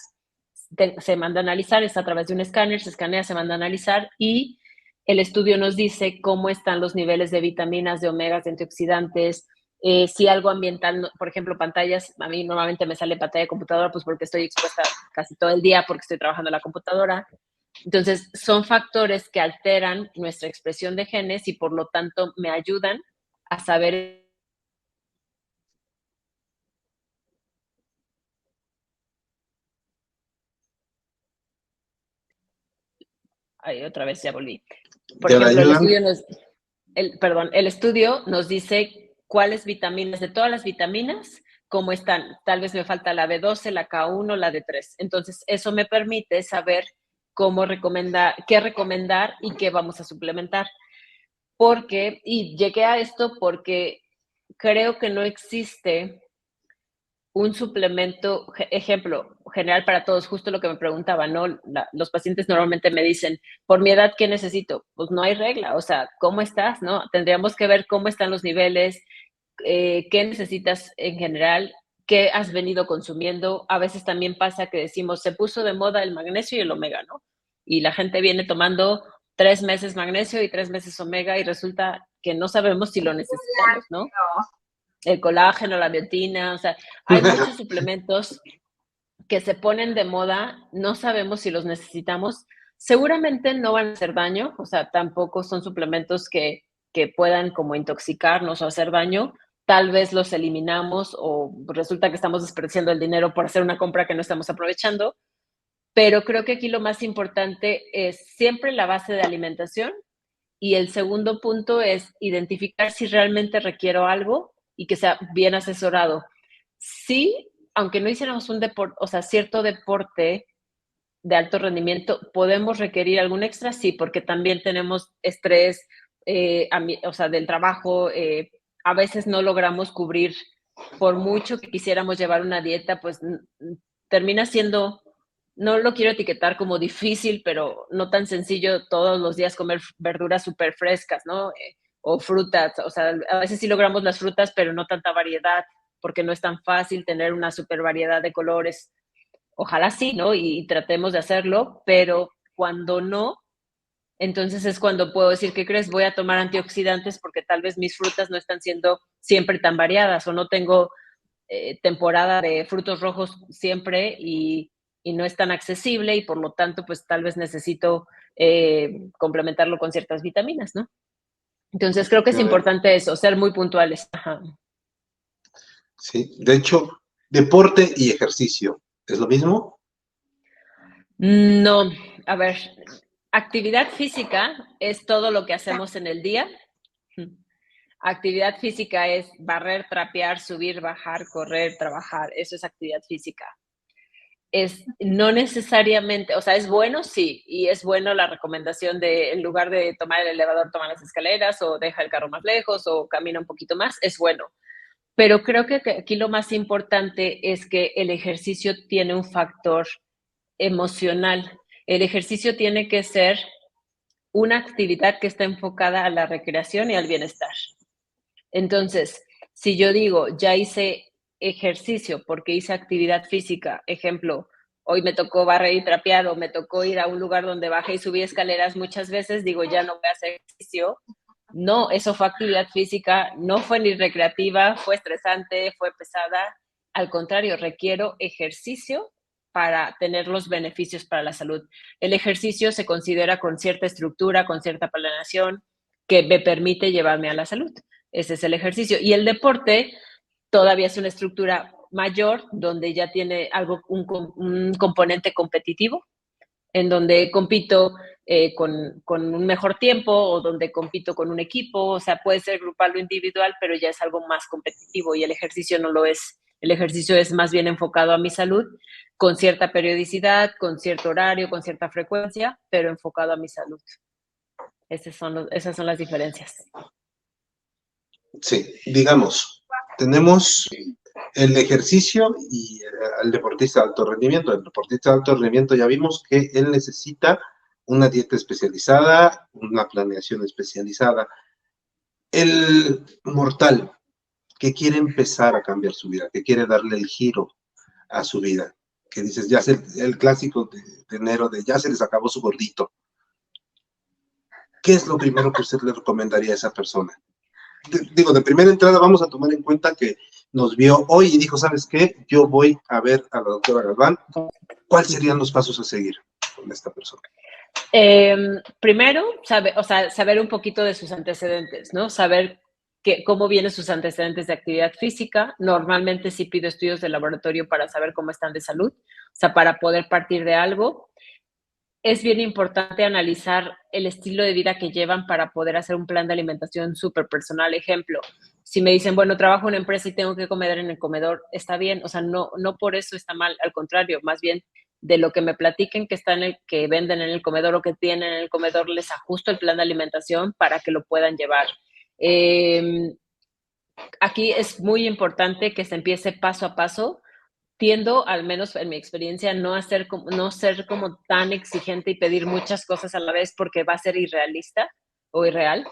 se manda a analizar, es a través de un escáner, se escanea, se manda a analizar y el estudio nos dice cómo están los niveles de vitaminas, de omegas, de antioxidantes, si algo ambiental, por ejemplo, pantallas, a mí normalmente me sale pantalla de computadora, pues porque estoy expuesta casi todo el día porque estoy trabajando en la computadora. Entonces, son factores que alteran nuestra expresión de genes y por lo tanto me ayudan a saber Ay, otra vez ya volví. Por ¿Te la ejemplo, ayudan? el estudio nos dice cuáles vitaminas, de todas las vitaminas, cómo están. Tal vez me falta la B12, la K1, la D3. Entonces, eso me permite saber qué recomendar y qué vamos a suplementar. Y llegué a esto porque creo que no existe un suplemento, ejemplo, general para todos, justo lo que me preguntaba, ¿no? Los pacientes normalmente me dicen, por mi edad, ¿qué necesito? Pues no hay regla, o sea, ¿cómo estás? ¿No? Tendríamos que ver cómo están los niveles, qué necesitas en general, qué has venido consumiendo. A veces también pasa que decimos, se puso de moda el magnesio y el omega, ¿no? Y la gente viene tomando 3 meses magnesio y 3 meses omega y resulta que no sabemos si lo necesitamos, ¿no? El colágeno, la biotina, o sea, hay muchos suplementos que se ponen de moda, no sabemos si los necesitamos, seguramente no van a hacer daño, o sea, tampoco son suplementos que puedan como intoxicarnos o hacer daño, tal vez los eliminamos o resulta que estamos desperdiciando el dinero por hacer una compra que no estamos aprovechando, pero creo que aquí lo más importante es siempre la base de alimentación y el segundo punto es identificar si realmente requiero algo y que sea bien asesorado. Sí, aunque no hiciéramos un deporte, o sea, cierto deporte de alto rendimiento, podemos requerir algún extra, sí, porque también tenemos estrés, o sea, del trabajo, a veces no logramos cubrir, por mucho que quisiéramos llevar una dieta, pues termina siendo, no lo quiero etiquetar como difícil, pero no tan sencillo todos los días comer verduras súper frescas, ¿no? O frutas, o sea, a veces sí logramos las frutas, pero no tanta variedad, porque no es tan fácil tener una súper variedad de colores. Ojalá sí, ¿no? Y tratemos de hacerlo, pero cuando no, entonces es cuando puedo decir, ¿qué crees? Voy a tomar antioxidantes porque tal vez mis frutas no están siendo siempre tan variadas o no tengo temporada de frutos rojos siempre y no es tan accesible y por lo tanto, pues tal vez necesito complementarlo con ciertas vitaminas, ¿no? Entonces creo que es Claro. importante eso, ser muy puntuales. Ajá. Sí, de hecho, deporte y ejercicio, ¿es lo mismo? No, a ver, actividad física es todo lo que hacemos en el día. Actividad física es barrer, trapear, subir, bajar, correr, trabajar. Eso es actividad física. No necesariamente, o sea, es bueno, sí, y es bueno la recomendación de en lugar de tomar el elevador, toma las escaleras o deja el carro más lejos o camina un poquito más, es bueno. Pero creo que aquí lo más importante es que el ejercicio tiene un factor emocional. El ejercicio tiene que ser una actividad que está enfocada a la recreación y al bienestar. Entonces, si yo digo, ya hice ejercicio porque hice actividad física, ejemplo, hoy me tocó barrer y trapear o me tocó ir a un lugar donde bajé y subí escaleras muchas veces, digo, ya no voy a hacer ejercicio. No, eso fue actividad física, no fue ni recreativa, fue estresante, fue pesada. Al contrario, requiero ejercicio para tener los beneficios para la salud. El ejercicio se considera con cierta estructura, con cierta planeación, que me permite llevarme a la salud. Ese es el ejercicio. Y el deporte todavía es una estructura mayor, donde ya tiene un componente competitivo, en donde compito con un mejor tiempo o donde compito con un equipo, o sea, puede ser grupal o individual, pero ya es algo más competitivo y el ejercicio no lo es. El ejercicio es más bien enfocado a mi salud, con cierta periodicidad, con cierto horario, con cierta frecuencia, pero enfocado a mi salud. Esas son las diferencias. Sí, digamos, tenemos el ejercicio y el deportista de alto rendimiento. El deportista de alto rendimiento ya vimos que él necesita una dieta especializada, una planeación especializada. El mortal que quiere empezar a cambiar su vida, que quiere darle el giro a su vida, que dices, ya se, el clásico de enero de ya se les acabó su gordito. ¿Qué es lo primero que usted le recomendaría a esa persona? Digo, de primera entrada vamos a tomar en cuenta que nos vio hoy y dijo, ¿sabes qué? Yo voy a ver a la doctora Galván. ¿Cuáles serían los pasos a seguir con esta persona? Primero, saber un poquito de sus antecedentes, ¿no? Saber cómo vienen sus antecedentes de actividad física. Normalmente sí pido estudios de laboratorio para saber cómo están de salud, o sea, para poder partir de algo. es bien importante analizar el estilo de vida que llevan para poder hacer un plan de alimentación súper personal. Ejemplo, si me dicen, bueno, trabajo en una empresa y tengo que comer en el comedor, está bien, o sea, no por eso está mal, al contrario, más bien de lo que me platiquen que que venden en el comedor o que tienen en el comedor, les ajusto el plan de alimentación para que lo puedan llevar. Aquí es muy importante que se empiece paso a paso. Tiendo, al menos en mi experiencia, no ser como tan exigente y pedir muchas cosas a la vez porque va a ser irrealista o irreal.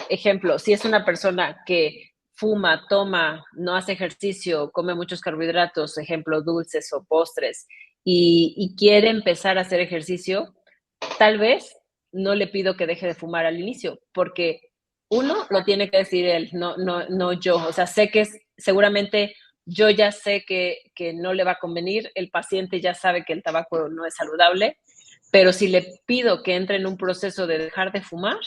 Ejemplo, si es una persona que fuma, toma, no hace ejercicio, come muchos carbohidratos, ejemplo, dulces o postres, y quiere empezar a hacer ejercicio, tal vez no le pido que deje de fumar al inicio, porque uno lo tiene que decir él, no yo. O sea, sé que seguramente yo ya sé que no le va a convenir, el paciente ya sabe que el tabaco no es saludable, pero si le pido que entre en un proceso de dejar de fumar,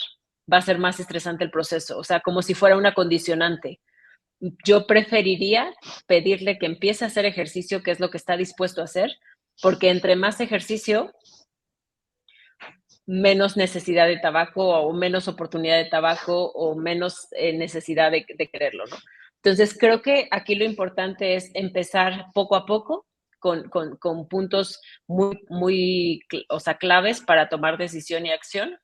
va a ser más estresante el proceso, o sea, como si fuera una condicionante. Yo preferiría pedirle que empiece a hacer ejercicio, que es lo que está dispuesto a hacer, porque entre más ejercicio, menos necesidad de tabaco o menos oportunidad de tabaco o menos necesidad de quererlo, ¿no? Entonces, creo que aquí lo importante es empezar poco a poco con puntos muy, o sea, claves para tomar decisión y acción.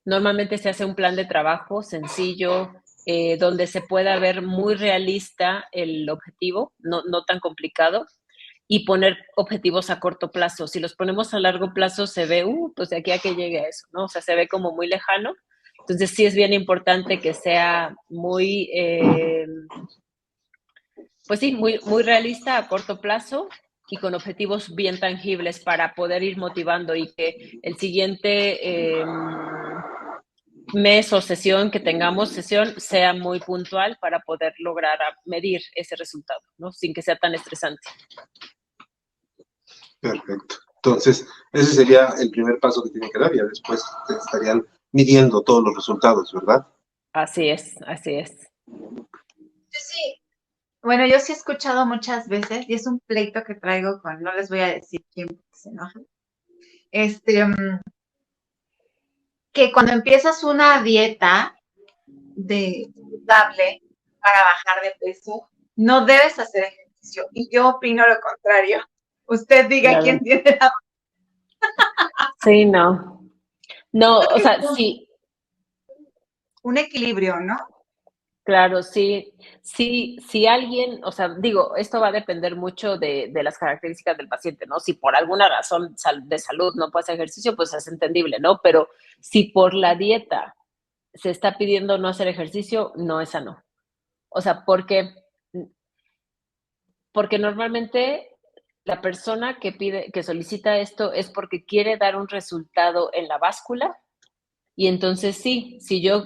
Normalmente se hace un plan de trabajo sencillo, donde se pueda ver muy realista el objetivo, no tan complicado, y poner objetivos a corto plazo. Si los ponemos a largo plazo, se ve, pues de aquí a que llegue a eso, ¿no? O sea, se ve como muy lejano. Entonces, sí es bien importante que sea muy, pues sí, muy realista a corto plazo y con objetivos bien tangibles para poder ir motivando y que el siguiente mes o sesión que tengamos, sea muy puntual para poder lograr medir ese resultado, ¿no? Sin que sea tan estresante. Perfecto. Entonces, ese sería el primer paso que tienen que dar, y después te estarían midiendo todos los resultados, ¿verdad? Así es, así es. Sí. Bueno, yo sí he escuchado muchas veces, y es un pleito que traigo no les voy a decir quién se enoja, que cuando empiezas una dieta saludable para bajar de peso, no debes hacer ejercicio. Y yo opino lo contrario. Usted diga Claro. quién tiene la... Sí, no. No, o sea, sí, Un equilibrio, ¿no? claro, sí. Si alguien, o sea, digo, esto va a depender mucho de las características del paciente, ¿no? Si por alguna razón de salud no puede hacer ejercicio, pues es entendible, ¿no? Pero si por la dieta se está pidiendo no hacer ejercicio, no es sano. O sea, porque normalmente la persona que solicita esto es porque quiere dar un resultado en la báscula. Y entonces sí, si yo,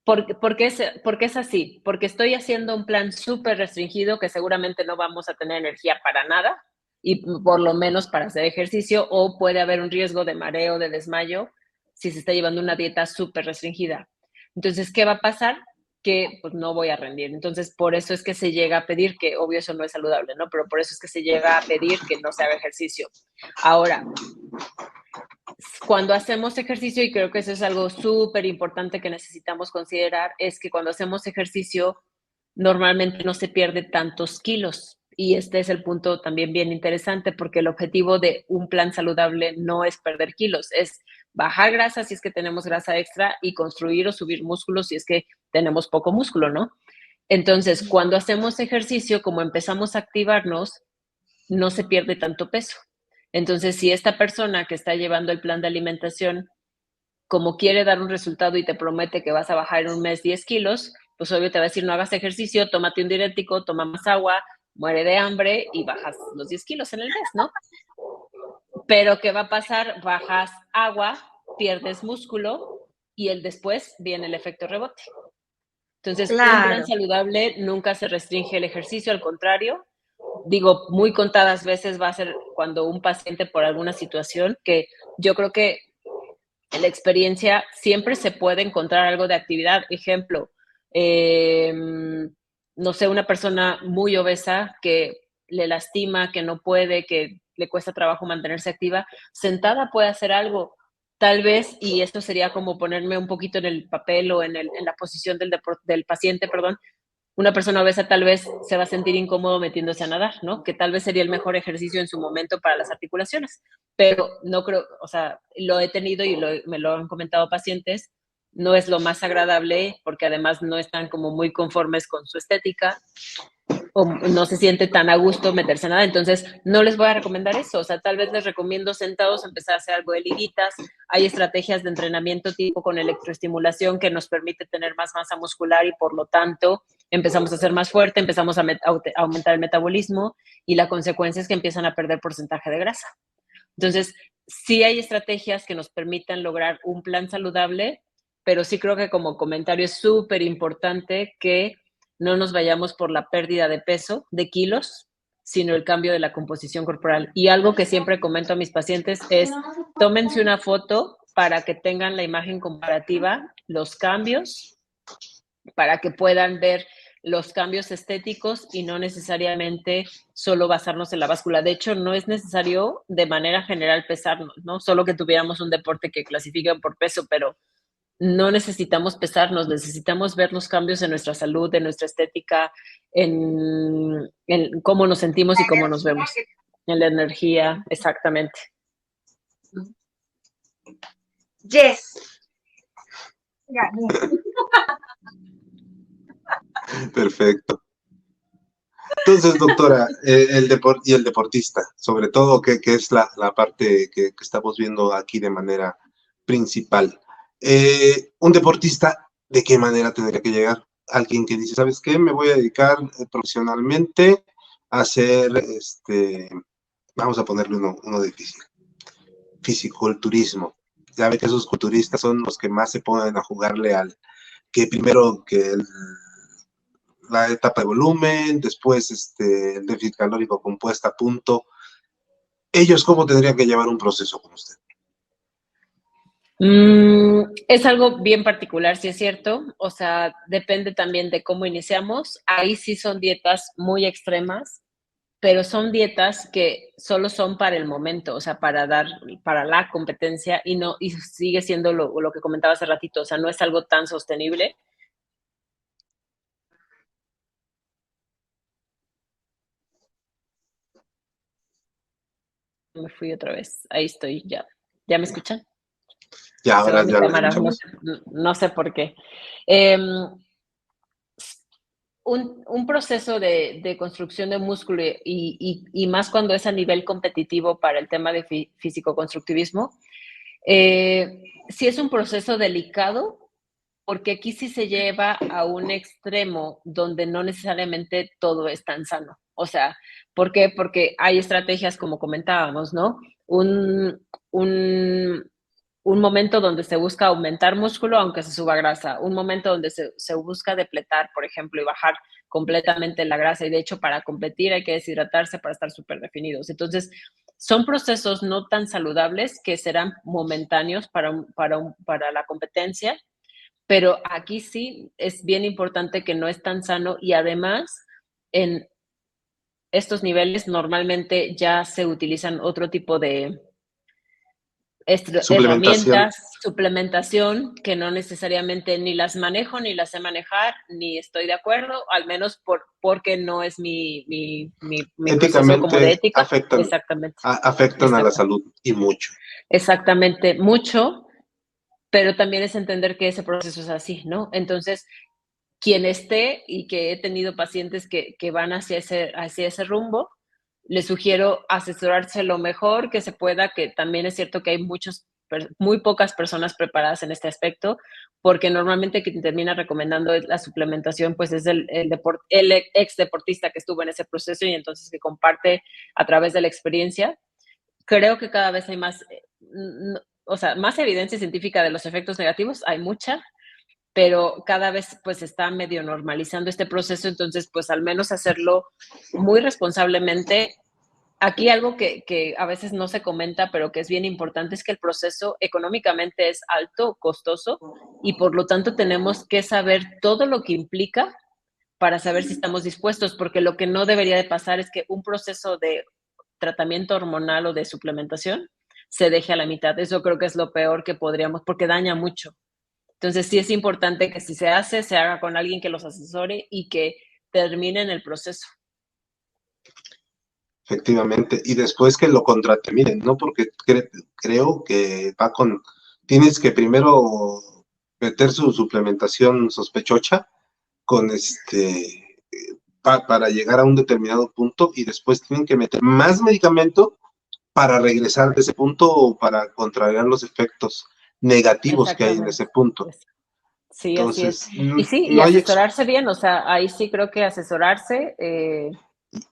porque es así, porque estoy haciendo un plan súper restringido que seguramente no vamos a tener energía para nada y por lo menos para hacer ejercicio, o puede haber un riesgo de mareo, de desmayo, si se está llevando una dieta súper restringida. Entonces, ¿qué va a pasar? Que pues no voy a rendir. Entonces, por eso es que se llega a pedir, que obvio eso no es saludable, ¿no? Pero por eso es que se llega a pedir que no se haga ejercicio. Ahora, cuando hacemos ejercicio, y creo que eso es algo súper importante que necesitamos considerar, es que cuando hacemos ejercicio normalmente no se pierde tantos kilos. Y este es el punto también bien interesante, porque el objetivo de un plan saludable no es perder kilos, es bajar grasa si es que tenemos grasa extra y construir o subir músculos si es que tenemos poco músculo, ¿no? Entonces, cuando hacemos ejercicio, como empezamos a activarnos, no se pierde tanto peso. Entonces, si esta persona que está llevando el plan de alimentación, como quiere dar un resultado y te promete que vas a bajar en un mes 10 kilos, pues obvio te va a decir, no hagas ejercicio, tómate un diurético, toma más agua, muere de hambre y bajas los 10 kilos en el mes, ¿no? Pero ¿qué va a pasar? Bajas agua, pierdes músculo y después viene el efecto rebote. Entonces, un plan saludable nunca se restringe el ejercicio, al contrario, digo, muy contadas veces va a ser cuando un paciente por alguna situación, que yo creo que en la experiencia siempre se puede encontrar algo de actividad. Ejemplo, no sé, una persona muy obesa que le lastima, que no puede, que le cuesta trabajo mantenerse activa, sentada puede hacer algo. Tal vez, y esto sería como ponerme un poquito en el papel o en la posición del paciente, perdón, una persona obesa tal vez se va a sentir incómodo metiéndose a nadar, ¿no? Que tal vez sería el mejor ejercicio en su momento para las articulaciones, pero no creo, o sea, lo he tenido y me lo han comentado pacientes, no es lo más agradable porque además no están como muy conformes con su estética o no se siente tan a gusto meterse en nada, entonces no les voy a recomendar eso, o sea, tal vez les recomiendo sentados empezar a hacer algo de liguitas, hay estrategias de entrenamiento tipo con electroestimulación que nos permite tener más masa muscular y por lo tanto empezamos a ser más fuerte, empezamos a aumentar el metabolismo y la consecuencia es que empiezan a perder porcentaje de grasa. Entonces, sí hay estrategias que nos permitan lograr un plan saludable, pero sí creo que como comentario es súper importante que no nos vayamos por la pérdida de peso, de kilos, sino el cambio de la composición corporal. Y algo que siempre comento a mis pacientes es, tómense una foto para que tengan la imagen comparativa, los cambios, para que puedan ver los cambios estéticos y no necesariamente solo basarnos en la báscula. De hecho, no es necesario de manera general pesarnos, ¿no? Solo que tuviéramos un deporte que clasifica por peso, pero no necesitamos pesarnos, necesitamos ver los cambios en nuestra salud, en nuestra estética, en cómo nos sentimos y cómo nos vemos. En la energía, exactamente. Yes. Perfecto. Entonces, doctora, el deportista, sobre todo, que es la parte que estamos viendo aquí de manera principal. Un deportista, ¿de qué manera tendría que llegar? Alguien que dice, ¿sabes qué? Me voy a dedicar profesionalmente a hacer, vamos a ponerle uno difícil, fisiculturismo. Ya ve que esos culturistas son los que más se ponen a jugarle al que primero la etapa de volumen, después el déficit calórico con puesta a punto. ¿Ellos cómo tendrían que llevar un proceso con usted? Es algo bien particular, sí es cierto. O sea, depende también de cómo iniciamos. Ahí sí son dietas muy extremas, pero son dietas que solo son para el momento, o sea, para la competencia y sigue siendo lo que comentaba hace ratito, o sea, no es algo tan sostenible. Me fui otra vez. Ahí estoy, ya. ¿Ya me escuchan? Ya, ahora ya la cámara, escuchamos. no sé por qué. Un proceso de construcción de músculo y más cuando es a nivel competitivo para el tema de físico-constructivismo, sí es un proceso delicado porque aquí sí se lleva a un extremo donde no necesariamente todo es tan sano. O sea, ¿por qué? Porque hay estrategias como comentábamos, ¿no? Un momento donde se busca aumentar músculo aunque se suba grasa, un momento donde se busca depletar, por ejemplo, y bajar completamente la grasa, y de hecho para competir hay que deshidratarse para estar súper definidos. Entonces, son procesos no tan saludables que serán momentáneos para la competencia, pero aquí sí es bien importante que no es tan sano y además en estos niveles normalmente ya se utilizan otro tipo de Suplementación. herramientas, suplementación, que no necesariamente ni las manejo, ni las sé manejar, ni estoy de acuerdo, al menos porque no es mi proceso como de Éticamente ética. Exactamente. afectan a la salud y mucho. Exactamente, mucho, pero también es entender que ese proceso es así, ¿no? Entonces, quien esté y que he tenido pacientes que van hacia ese rumbo, les sugiero asesorarse lo mejor que se pueda, que también es cierto que hay muy pocas personas preparadas en este aspecto, porque normalmente quien termina recomendando la suplementación, pues es el ex deportista que estuvo en ese proceso y entonces que comparte a través de la experiencia. Creo que cada vez hay más, o sea, más evidencia científica de los efectos negativos, hay mucha, pero cada vez pues está medio normalizando este proceso, entonces pues al menos hacerlo muy responsablemente. Aquí algo que a veces no se comenta, pero que es bien importante, es que el proceso económicamente es alto, costoso, y por lo tanto tenemos que saber todo lo que implica para saber si estamos dispuestos, porque lo que no debería de pasar es que un proceso de tratamiento hormonal o de suplementación se deje a la mitad. Eso creo que es lo peor que podríamos, porque daña mucho. Entonces sí es importante que si se hace, se haga con alguien que los asesore y que terminen el proceso. Efectivamente, y después que lo contrate, miren, no porque creo que va con, tienes que primero meter su suplementación sospechosa con para llegar a un determinado punto y después tienen que meter más medicamento para regresar de ese punto o para contrariar los efectos negativos que hay en ese punto. Sí, Entonces, así es. Y sí, y no hay asesorarse bien, o sea, ahí sí creo que asesorarse.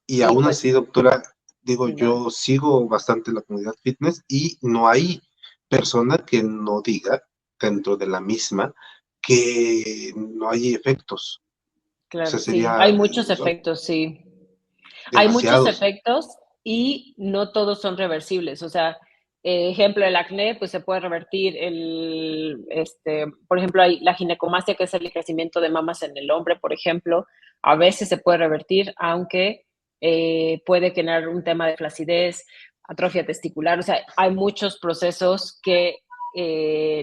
y aún pues, así, doctora, digo, no. yo sigo bastante la comunidad fitness y no hay persona que no diga dentro de la misma que no hay efectos. O sea, Claro, sí. sería Hay muchos efectos, sí. Hay muchos demasiados. efectos y no todos son reversibles. O sea, ejemplo, el acné, pues se puede revertir. Por ejemplo, hay la ginecomastia, que es el crecimiento de mamas en el hombre, por ejemplo. A veces se puede revertir, aunque puede generar un tema de flacidez, atrofia testicular. O sea, hay muchos procesos que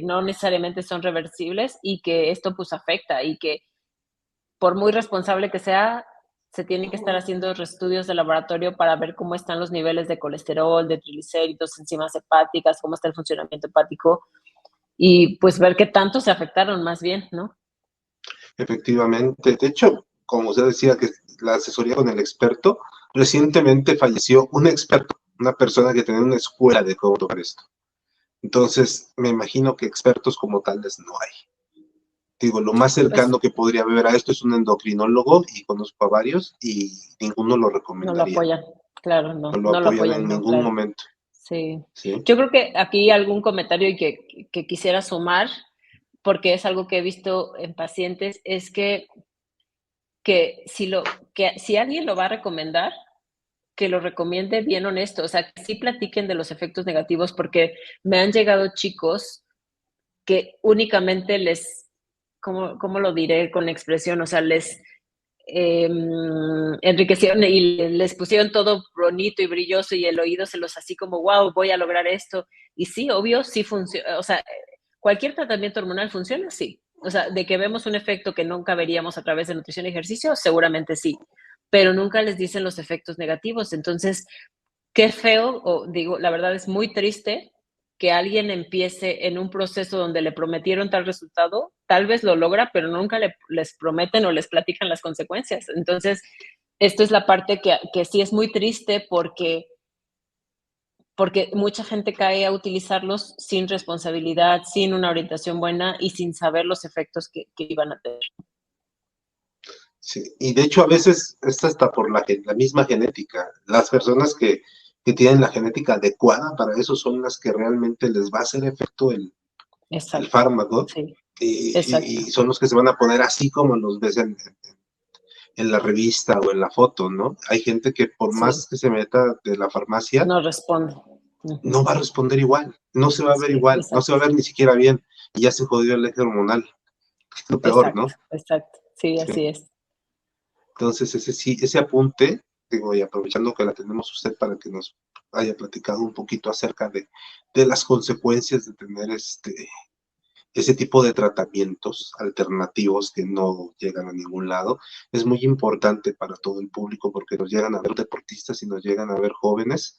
no necesariamente son reversibles y que esto pues afecta y que por muy responsable que sea, se tienen que estar haciendo estudios de laboratorio para ver cómo están los niveles de colesterol, de triglicéridos, enzimas hepáticas, cómo está el funcionamiento hepático y pues ver qué tanto se afectaron más bien, ¿no? Efectivamente. De hecho, como usted decía, que la asesoría con el experto, recientemente falleció un experto, una persona que tenía una escuela de cómo tocar esto. Entonces, me imagino que expertos como tales no hay. Digo, lo más Pues cercano que podría haber a esto es un endocrinólogo y conozco a varios y ninguno lo no lo recomendaría. apoyan, claro, No no, lo no lo apoyan apoyan, en no, ningún claro. momento. Sí. ¿Sí? Yo creo que aquí algún comentario y que quisiera sumar, porque es algo que he visto en pacientes, es que si alguien lo va a recomendar, que lo recomiende bien honesto, o sea, que sí platiquen de los efectos negativos, porque me han llegado chicos que únicamente ¿cómo lo diré con expresión? O sea, les enriquecieron y les pusieron todo bonito y brilloso y el oído se los así como, wow, voy a lograr esto. Y sí, obvio, sí funciona, o sea, cualquier tratamiento hormonal funciona, sí. O sea, de que vemos un efecto que nunca veríamos a través de nutrición y ejercicio, seguramente sí, pero nunca les dicen los efectos negativos. Entonces, qué feo, o digo, la verdad es muy triste que alguien empiece en un proceso donde le prometieron tal resultado, tal vez lo logra, pero nunca les prometen o les platican las consecuencias. Entonces, esto es la parte que sí es muy triste porque mucha gente cae a utilizarlos sin responsabilidad, sin una orientación buena y sin saber los efectos que iban a tener. Sí. Y de hecho, a veces es hasta por la misma genética. Las personas que tienen la genética adecuada para eso son las que realmente les va a hacer efecto el Exacto, fármaco sí, y exacto. son los que se van a poner así como los ves en la revista o en la foto, ¿no? Hay gente que por Sí, más que se meta de la farmacia, no responde. no va a responder igual, no se va a ver Sí, igual, no se va a exacto. ver ni siquiera bien y ya se jodió el eje hormonal. Es lo peor, Exacto, ¿no? exacto. Sí, Sí. así es. Entonces, ese apunte, digo, y aprovechando que la tenemos usted para que nos haya platicado un poquito acerca de las consecuencias de tener ese tipo de tratamientos alternativos que no llegan a ningún lado, es muy importante para todo el público porque nos llegan a ver deportistas y nos llegan a ver jóvenes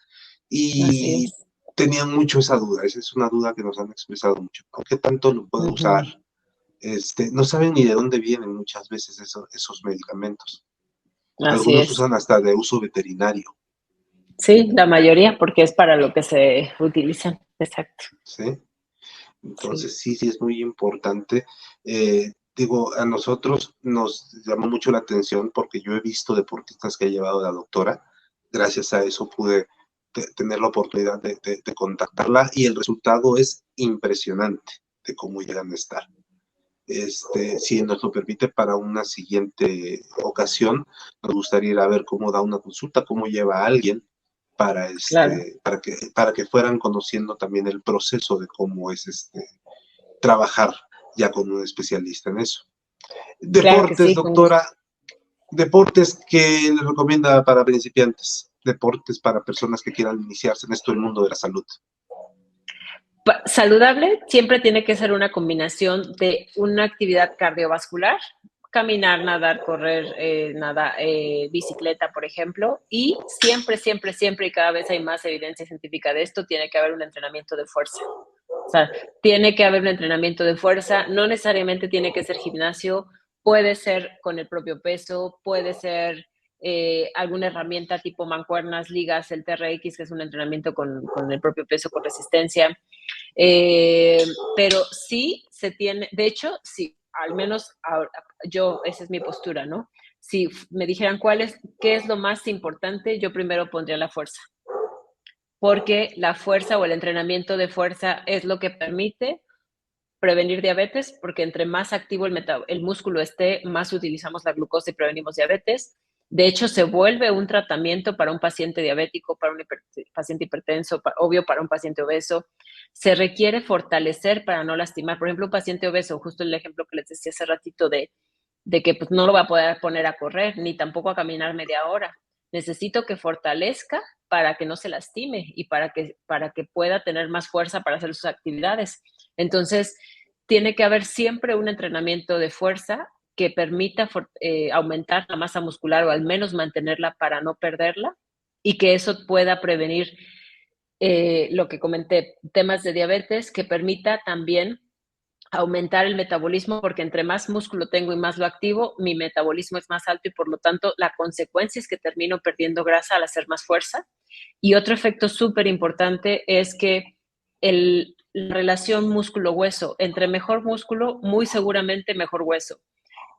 Así y es. tenían mucho esa duda, esa es una duda que nos han expresado mucho, ¿por qué tanto lo puedo usar? Ujú. No saben ni de dónde vienen muchas veces esos medicamentos. Así Algunos es. usan hasta de uso veterinario, Sí, la mayoría, porque es para lo que se utilizan. Exacto. ¿sí? Sí. Entonces, sí es muy importante. Digo, a nosotros nos llamó mucho la atención porque yo he visto deportistas que ha llevado la doctora. Gracias a eso pude tener la oportunidad de contactarla y el resultado es impresionante de cómo llegan a estar. Si nos lo permite para una siguiente ocasión, nos gustaría ir a ver cómo da una consulta, cómo lleva a alguien para Claro, para que fueran conociendo también el proceso de cómo es trabajar ya con un especialista en eso. claro que Deportes, sí, con gusto. doctora, deportes que le recomienda para principiantes. deportes para personas que quieran iniciarse en esto del mundo de la salud? Saludable siempre tiene que ser una combinación de una actividad cardiovascular, caminar, nadar, correr, bicicleta, por ejemplo, y siempre, siempre, siempre, y cada vez hay más evidencia científica de esto, tiene que haber un entrenamiento de fuerza. O sea, tiene que haber un entrenamiento de fuerza, no necesariamente tiene que ser gimnasio, puede ser con el propio peso, puede ser alguna herramienta tipo mancuernas, ligas, el TRX, que es un entrenamiento con el propio peso, con resistencia. Pero sí se tiene, de hecho, sí, al menos ahora, esa es mi postura, ¿no? Si me dijeran qué es lo más importante, yo primero pondría la fuerza. Porque la fuerza o el entrenamiento de fuerza es lo que permite prevenir diabetes, porque entre más activo el músculo esté, más utilizamos la glucosa y prevenimos diabetes. De hecho, se vuelve un tratamiento para un paciente diabético, para un paciente hipertenso, obvio para un paciente obeso. Se requiere fortalecer para no lastimar. Por ejemplo, un paciente obeso, justo el ejemplo que les decía hace ratito de que pues, no lo va a poder poner a correr, ni tampoco a caminar media hora. Necesito que fortalezca para que no se lastime y para que pueda tener más fuerza para hacer sus actividades. Entonces, tiene que haber siempre un entrenamiento de fuerza que permita aumentar la masa muscular o al menos mantenerla para no perderla y que eso pueda prevenir lo que comenté, temas de diabetes, que permita también aumentar el metabolismo, porque entre más músculo tengo y más lo activo, mi metabolismo es más alto y por lo tanto la consecuencia es que termino perdiendo grasa al hacer más fuerza. Y otro efecto súper importante es que la relación músculo-hueso, entre mejor músculo, muy seguramente mejor hueso.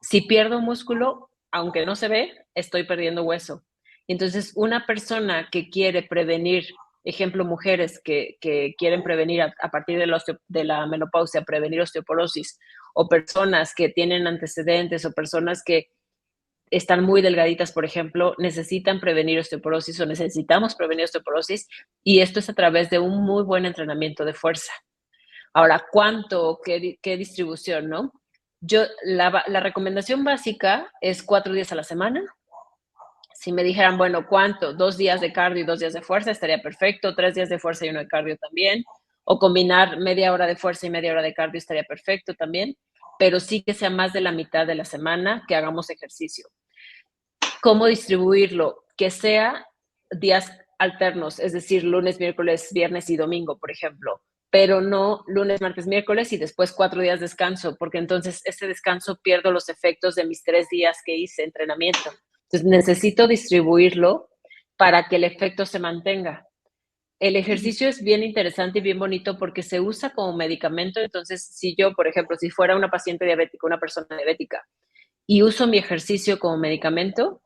Si pierdo músculo, aunque no se ve, estoy perdiendo hueso. Entonces, una persona que quiere prevenir, ejemplo, mujeres que quieren prevenir a partir de la menopausia, prevenir osteoporosis, o personas que tienen antecedentes, o personas que están muy delgaditas, por ejemplo, necesitan prevenir osteoporosis o necesitamos prevenir osteoporosis, y esto es a través de un muy buen entrenamiento de fuerza. Ahora, ¿cuánto? ¿Qué distribución, no? La recomendación básica es 4 días a la semana. Si me dijeran, bueno, ¿cuánto? 2 días de cardio y 2 días de fuerza, estaría perfecto. 3 días de fuerza y 1 de cardio también. O combinar media hora de fuerza y media hora de cardio estaría perfecto también. Pero sí que sea más de la mitad de la semana que hagamos ejercicio. ¿Cómo distribuirlo? Que sea días alternos, es decir, lunes, miércoles, viernes y domingo, por ejemplo, pero no lunes, martes, miércoles y después 4 días de descanso, porque entonces ese descanso pierdo los efectos de mis 3 días que hice entrenamiento. Entonces necesito distribuirlo para que el efecto se mantenga. El ejercicio es bien interesante y bien bonito porque se usa como medicamento. Entonces, si yo, por ejemplo, si fuera una paciente diabética, una persona diabética, y uso mi ejercicio como medicamento,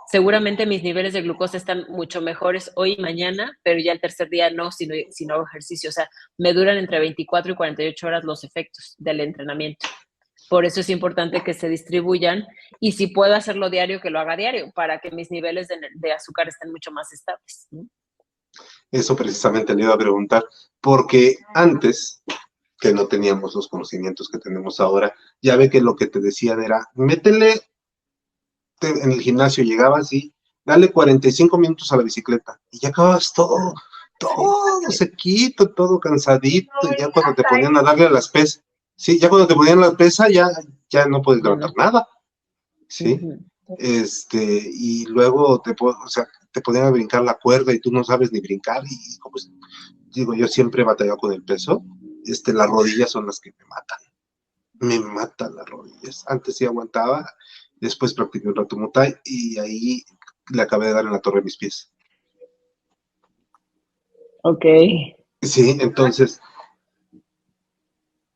seguramente mis niveles de glucosa están mucho mejores hoy y mañana, pero ya el tercer día no, si no hago ejercicio. O sea, me duran entre 24 y 48 horas los efectos del entrenamiento. Por eso es importante que se distribuyan y si puedo hacerlo diario, que lo haga diario para que mis niveles de azúcar estén mucho más estables, ¿no? Eso precisamente le iba a preguntar, porque antes, que no teníamos los conocimientos que tenemos ahora, ya ve que lo que te decían era, métele en el gimnasio, llegabas y dale 45 minutos a la bicicleta y ya acababas todo sequito, todo cansadito, y ya cuando te ponían a darle a las pesas, sí, ya cuando te ponían a la pesa ya no puedes levantar nada, sí, y luego te ponían a brincar la cuerda y tú no sabes ni brincar y como digo, yo siempre he batallado con el peso, las rodillas son las que me matan las rodillas. Antes sí aguantaba, después practiqué un rato Muay Thai y ahí le acabé de dar en la torre de mis pies. Ok. Sí, entonces,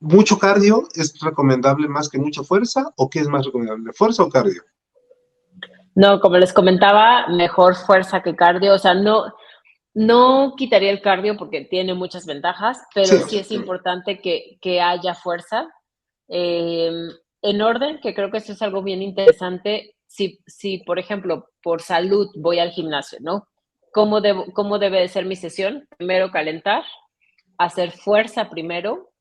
¿mucho cardio es recomendable más que mucha fuerza? ¿O qué es más recomendable, fuerza o cardio? No, como les comentaba, mejor fuerza que cardio. O sea, no quitaría el cardio porque tiene muchas ventajas, pero sí es importante que haya fuerza. En orden, que creo que eso es algo bien interesante, si por ejemplo, por salud voy al gimnasio, ¿no? ¿Cómo debe de ser mi sesión? Primero calentar, hacer fuerza primero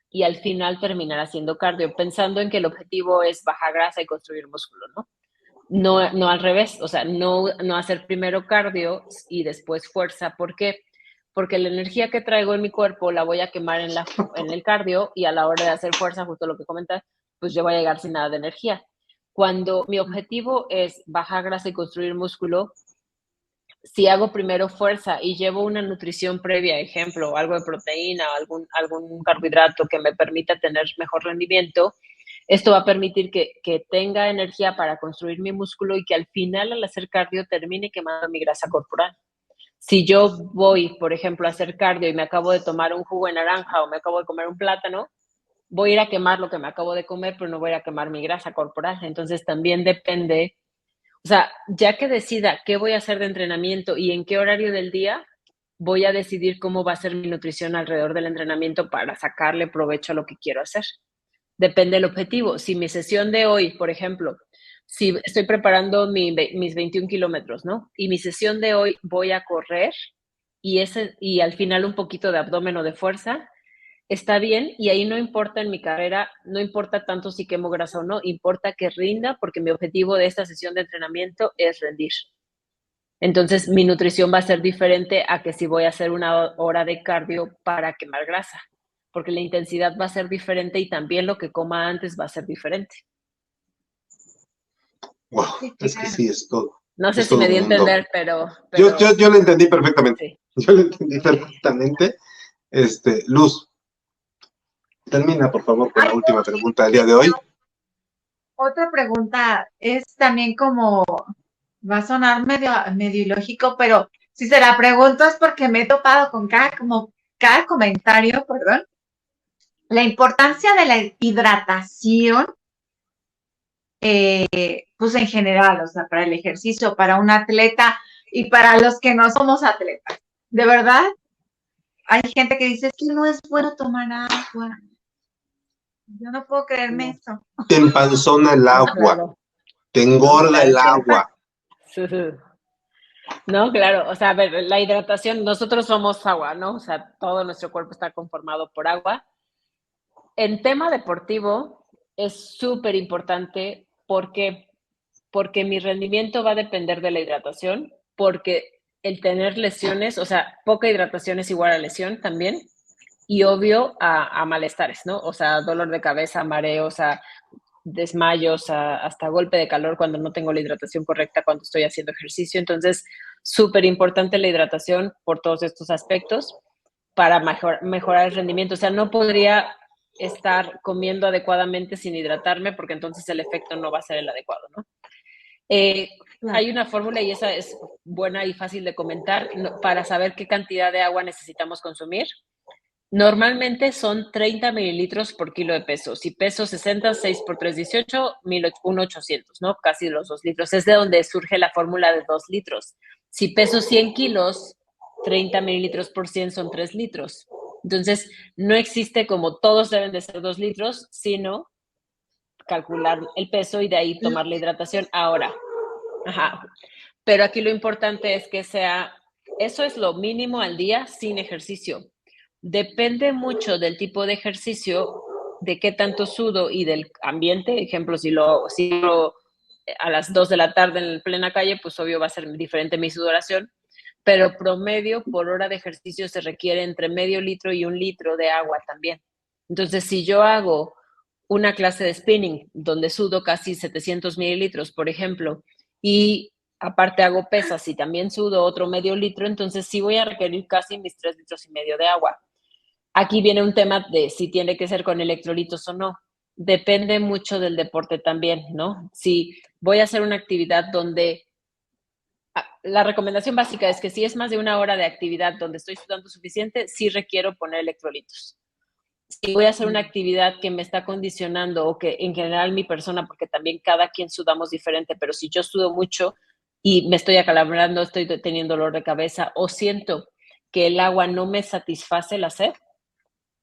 y al final terminar haciendo cardio, pensando en que el objetivo es bajar grasa y construir músculo, ¿no? No al revés, o sea, no hacer primero cardio y después fuerza. ¿Por qué? Porque la energía que traigo en mi cuerpo la voy a quemar en el cardio y a la hora de hacer fuerza, justo lo que comentas, pues yo voy a llegar sin nada de energía. Cuando mi objetivo es bajar grasa y construir músculo, si hago primero fuerza y llevo una nutrición previa, ejemplo, algo de proteína o algún carbohidrato que me permita tener mejor rendimiento, esto va a permitir que tenga energía para construir mi músculo y que al final, al hacer cardio, termine quemando mi grasa corporal. Si yo voy, por ejemplo, a hacer cardio y me acabo de tomar un jugo de naranja o me acabo de comer un plátano, voy a ir a quemar lo que me acabo de comer, pero no voy a ir a quemar mi grasa corporal. Entonces también depende, o sea, ya que decida qué voy a hacer de entrenamiento y en qué horario del día, voy a decidir cómo va a ser mi nutrición alrededor del entrenamiento para sacarle provecho a lo que quiero hacer. Depende del objetivo. Si mi sesión de hoy, por ejemplo, si estoy preparando mis 21 kilómetros, ¿no? Y mi sesión de hoy voy a correr y al final un poquito de abdomen o de fuerza, está bien, y ahí no importa en mi carrera, no importa tanto si quemo grasa o no, importa que rinda porque mi objetivo de esta sesión de entrenamiento es rendir. Entonces mi nutrición va a ser diferente a que si voy a hacer una hora de cardio para quemar grasa, porque la intensidad va a ser diferente y también lo que coma antes va a ser diferente. Wow, es que sí, es todo. No sé es si todo me di a un mundo. entender, pero Yo lo entendí perfectamente. sí. Yo lo entendí perfectamente. Luz, termina, por favor, con la última pregunta del día de hoy. Otra pregunta es también como, va a sonar medio ilógico, pero si se la pregunto es porque me he topado con cada comentario, perdón, la importancia de la hidratación, pues en general, o sea, para el ejercicio, para un atleta y para los que no somos atletas. De verdad, hay gente que dice, es que no es bueno tomar agua. Yo no puedo creerme eso. Te empanzona el agua, Claro. te engorda el agua. No, claro, o sea, a ver, la hidratación, nosotros somos agua, ¿no? O sea, todo nuestro cuerpo está conformado por agua. En tema deportivo es súper importante porque mi rendimiento va a depender de la hidratación, porque el tener lesiones, o sea, poca hidratación es igual a lesión también, y obvio a malestares, ¿no? O sea, dolor de cabeza, mareos, a desmayos, hasta golpe de calor cuando no tengo la hidratación correcta cuando estoy haciendo ejercicio. Entonces, súper importante la hidratación por todos estos aspectos para mejorar el rendimiento. O sea, no podría estar comiendo adecuadamente sin hidratarme porque entonces el efecto no va a ser el adecuado, ¿no? Hay una fórmula y esa es buena y fácil de comentar para saber qué cantidad de agua necesitamos consumir. Normalmente son 30 mililitros por kilo de peso. Si peso 60, 6 por 3, 18, 1,800, ¿no? Casi los 2 litros. Es de donde surge la fórmula de 2 litros. Si peso 100 kilos, 30 mililitros por 100 son 3 litros. Entonces, no existe como todos deben de ser 2 litros, sino calcular el peso y de ahí tomar la hidratación. Ahora, pero aquí lo importante es que eso es lo mínimo al día sin ejercicio. Depende mucho del tipo de ejercicio, de qué tanto sudo y del ambiente. Ejemplo, si a las 2 de la tarde en plena calle, pues obvio va a ser diferente mi sudoración, pero promedio por hora de ejercicio se requiere entre medio litro y 1 litro de agua también. Entonces, si yo hago una clase de spinning donde sudo casi 700 mililitros, por ejemplo, y aparte hago pesas y también sudo otro medio litro, entonces sí voy a requerir casi mis 3,5 litros de agua. Aquí viene un tema de si tiene que ser con electrolitos o no. Depende mucho del deporte también, ¿no? Si voy a hacer una actividad donde la recomendación básica es que si es más de 1 hora de actividad donde estoy sudando suficiente, sí requiero poner electrolitos. Si voy a hacer una actividad que me está condicionando o que en general mi persona, porque también cada quien sudamos diferente, pero si yo sudo mucho y me estoy acalabrando, estoy teniendo dolor de cabeza o siento que el agua no me satisface la sed,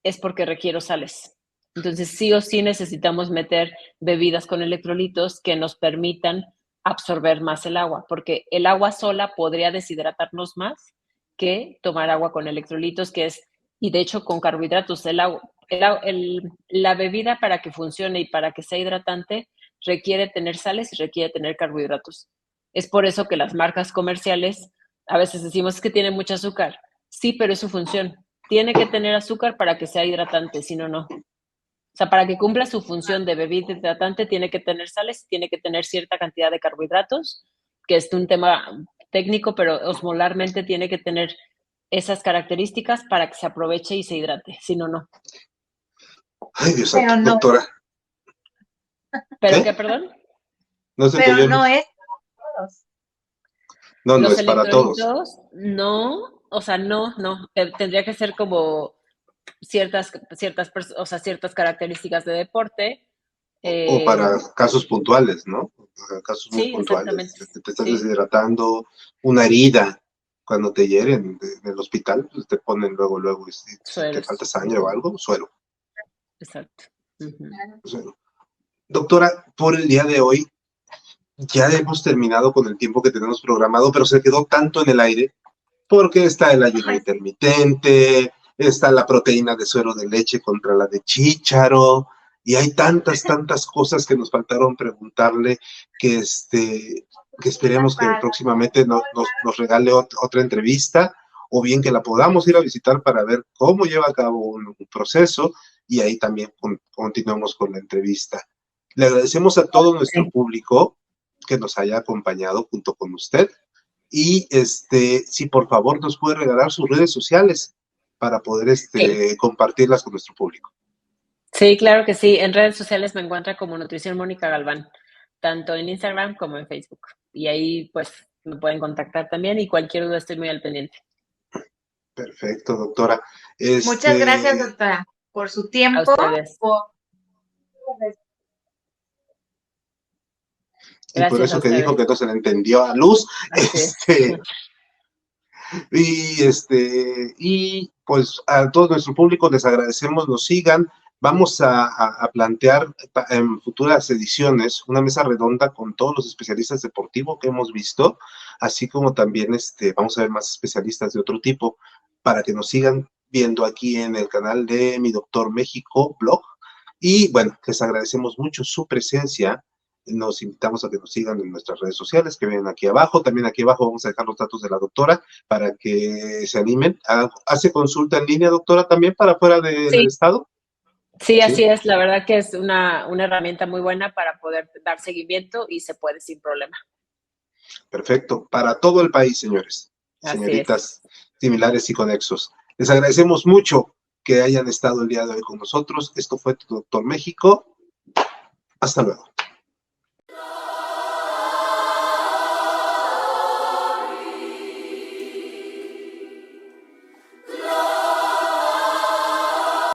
es porque requiero sales. Entonces sí o sí necesitamos meter bebidas con electrolitos que nos permitan absorber más el agua, porque el agua sola podría deshidratarnos más que tomar agua con electrolitos, y de hecho con carbohidratos, la bebida para que funcione y para que sea hidratante requiere tener sales y requiere tener carbohidratos. Es por eso que las marcas comerciales a veces decimos que tiene mucho azúcar. Sí, pero es su función. Tiene que tener azúcar para que sea hidratante, si no, no. O sea, para que cumpla su función de bebida hidratante, tiene que tener sales, tiene que tener cierta cantidad de carbohidratos, que es un tema técnico, pero osmolarmente tiene que tener esas características para que se aproveche y se hidrate, si no, no. Ay, Dios santo, Pero no, doctora. ¿Pero ¿Qué? qué, perdón? No se te pero oyó, no Luz. es para todos. No, no Los es para todos. electrolitos, no, o sea, no, no. Tendría que ser como ciertas características de deporte. O para casos puntuales, ¿no? Para casos muy Sí, puntuales. exactamente. Te estás Sí, deshidratando, una herida. Cuando te hieren en el hospital, pues te ponen luego, si te falta suelos. sangre o algo, suero. Exacto. Ujú. Suero. Doctora, por el día de hoy, ya hemos terminado con el tiempo que tenemos programado, pero se quedó tanto en el aire porque está el ayuno Ay, intermitente, está la proteína de suero de leche contra la de chícharo, y hay tantas cosas que nos faltaron preguntarle que, que esperemos que próximamente nos regale otra entrevista, o bien que la podamos ir a visitar para ver cómo lleva a cabo un proceso, y ahí también continuamos con la entrevista. Le agradecemos a todo nuestro público que nos haya acompañado junto con usted. Y si por favor nos puede regalar sus redes sociales para poder Sí. compartirlas con nuestro público. Sí, claro que sí. En redes sociales me encuentra como Nutrición Mónica Galván, tanto en Instagram como en Facebook. Y ahí pues me pueden contactar también y cualquier duda estoy muy al pendiente. Perfecto, doctora. muchas gracias, doctora, por su A tiempo, ustedes. Y por Gracias a eso que dijo ustedes. que no se le entendió a Luz. Así es. Y pues a todo nuestro público les agradecemos, nos sigan. Vamos a plantear en futuras ediciones una mesa redonda con todos los especialistas deportivos que hemos visto, así como también vamos a ver más especialistas de otro tipo para que nos sigan viendo aquí en el canal de Mi Doctor México Blog. Y bueno, les agradecemos mucho su presencia. Nos invitamos a que nos sigan en nuestras redes sociales que ven aquí abajo. También aquí abajo vamos a dejar los datos de la doctora para que se animen. ¿Hace consulta en línea, doctora, también para fuera del Sí, estado? sí, así Sí, es. La verdad que es una herramienta muy buena para poder dar seguimiento y se puede sin problema. perfecto. Para todo el país, señores, Así es. señoritas similares y conexos. Les agradecemos mucho que hayan estado el día de hoy con nosotros. Esto fue Tu Doctor México. Hasta luego.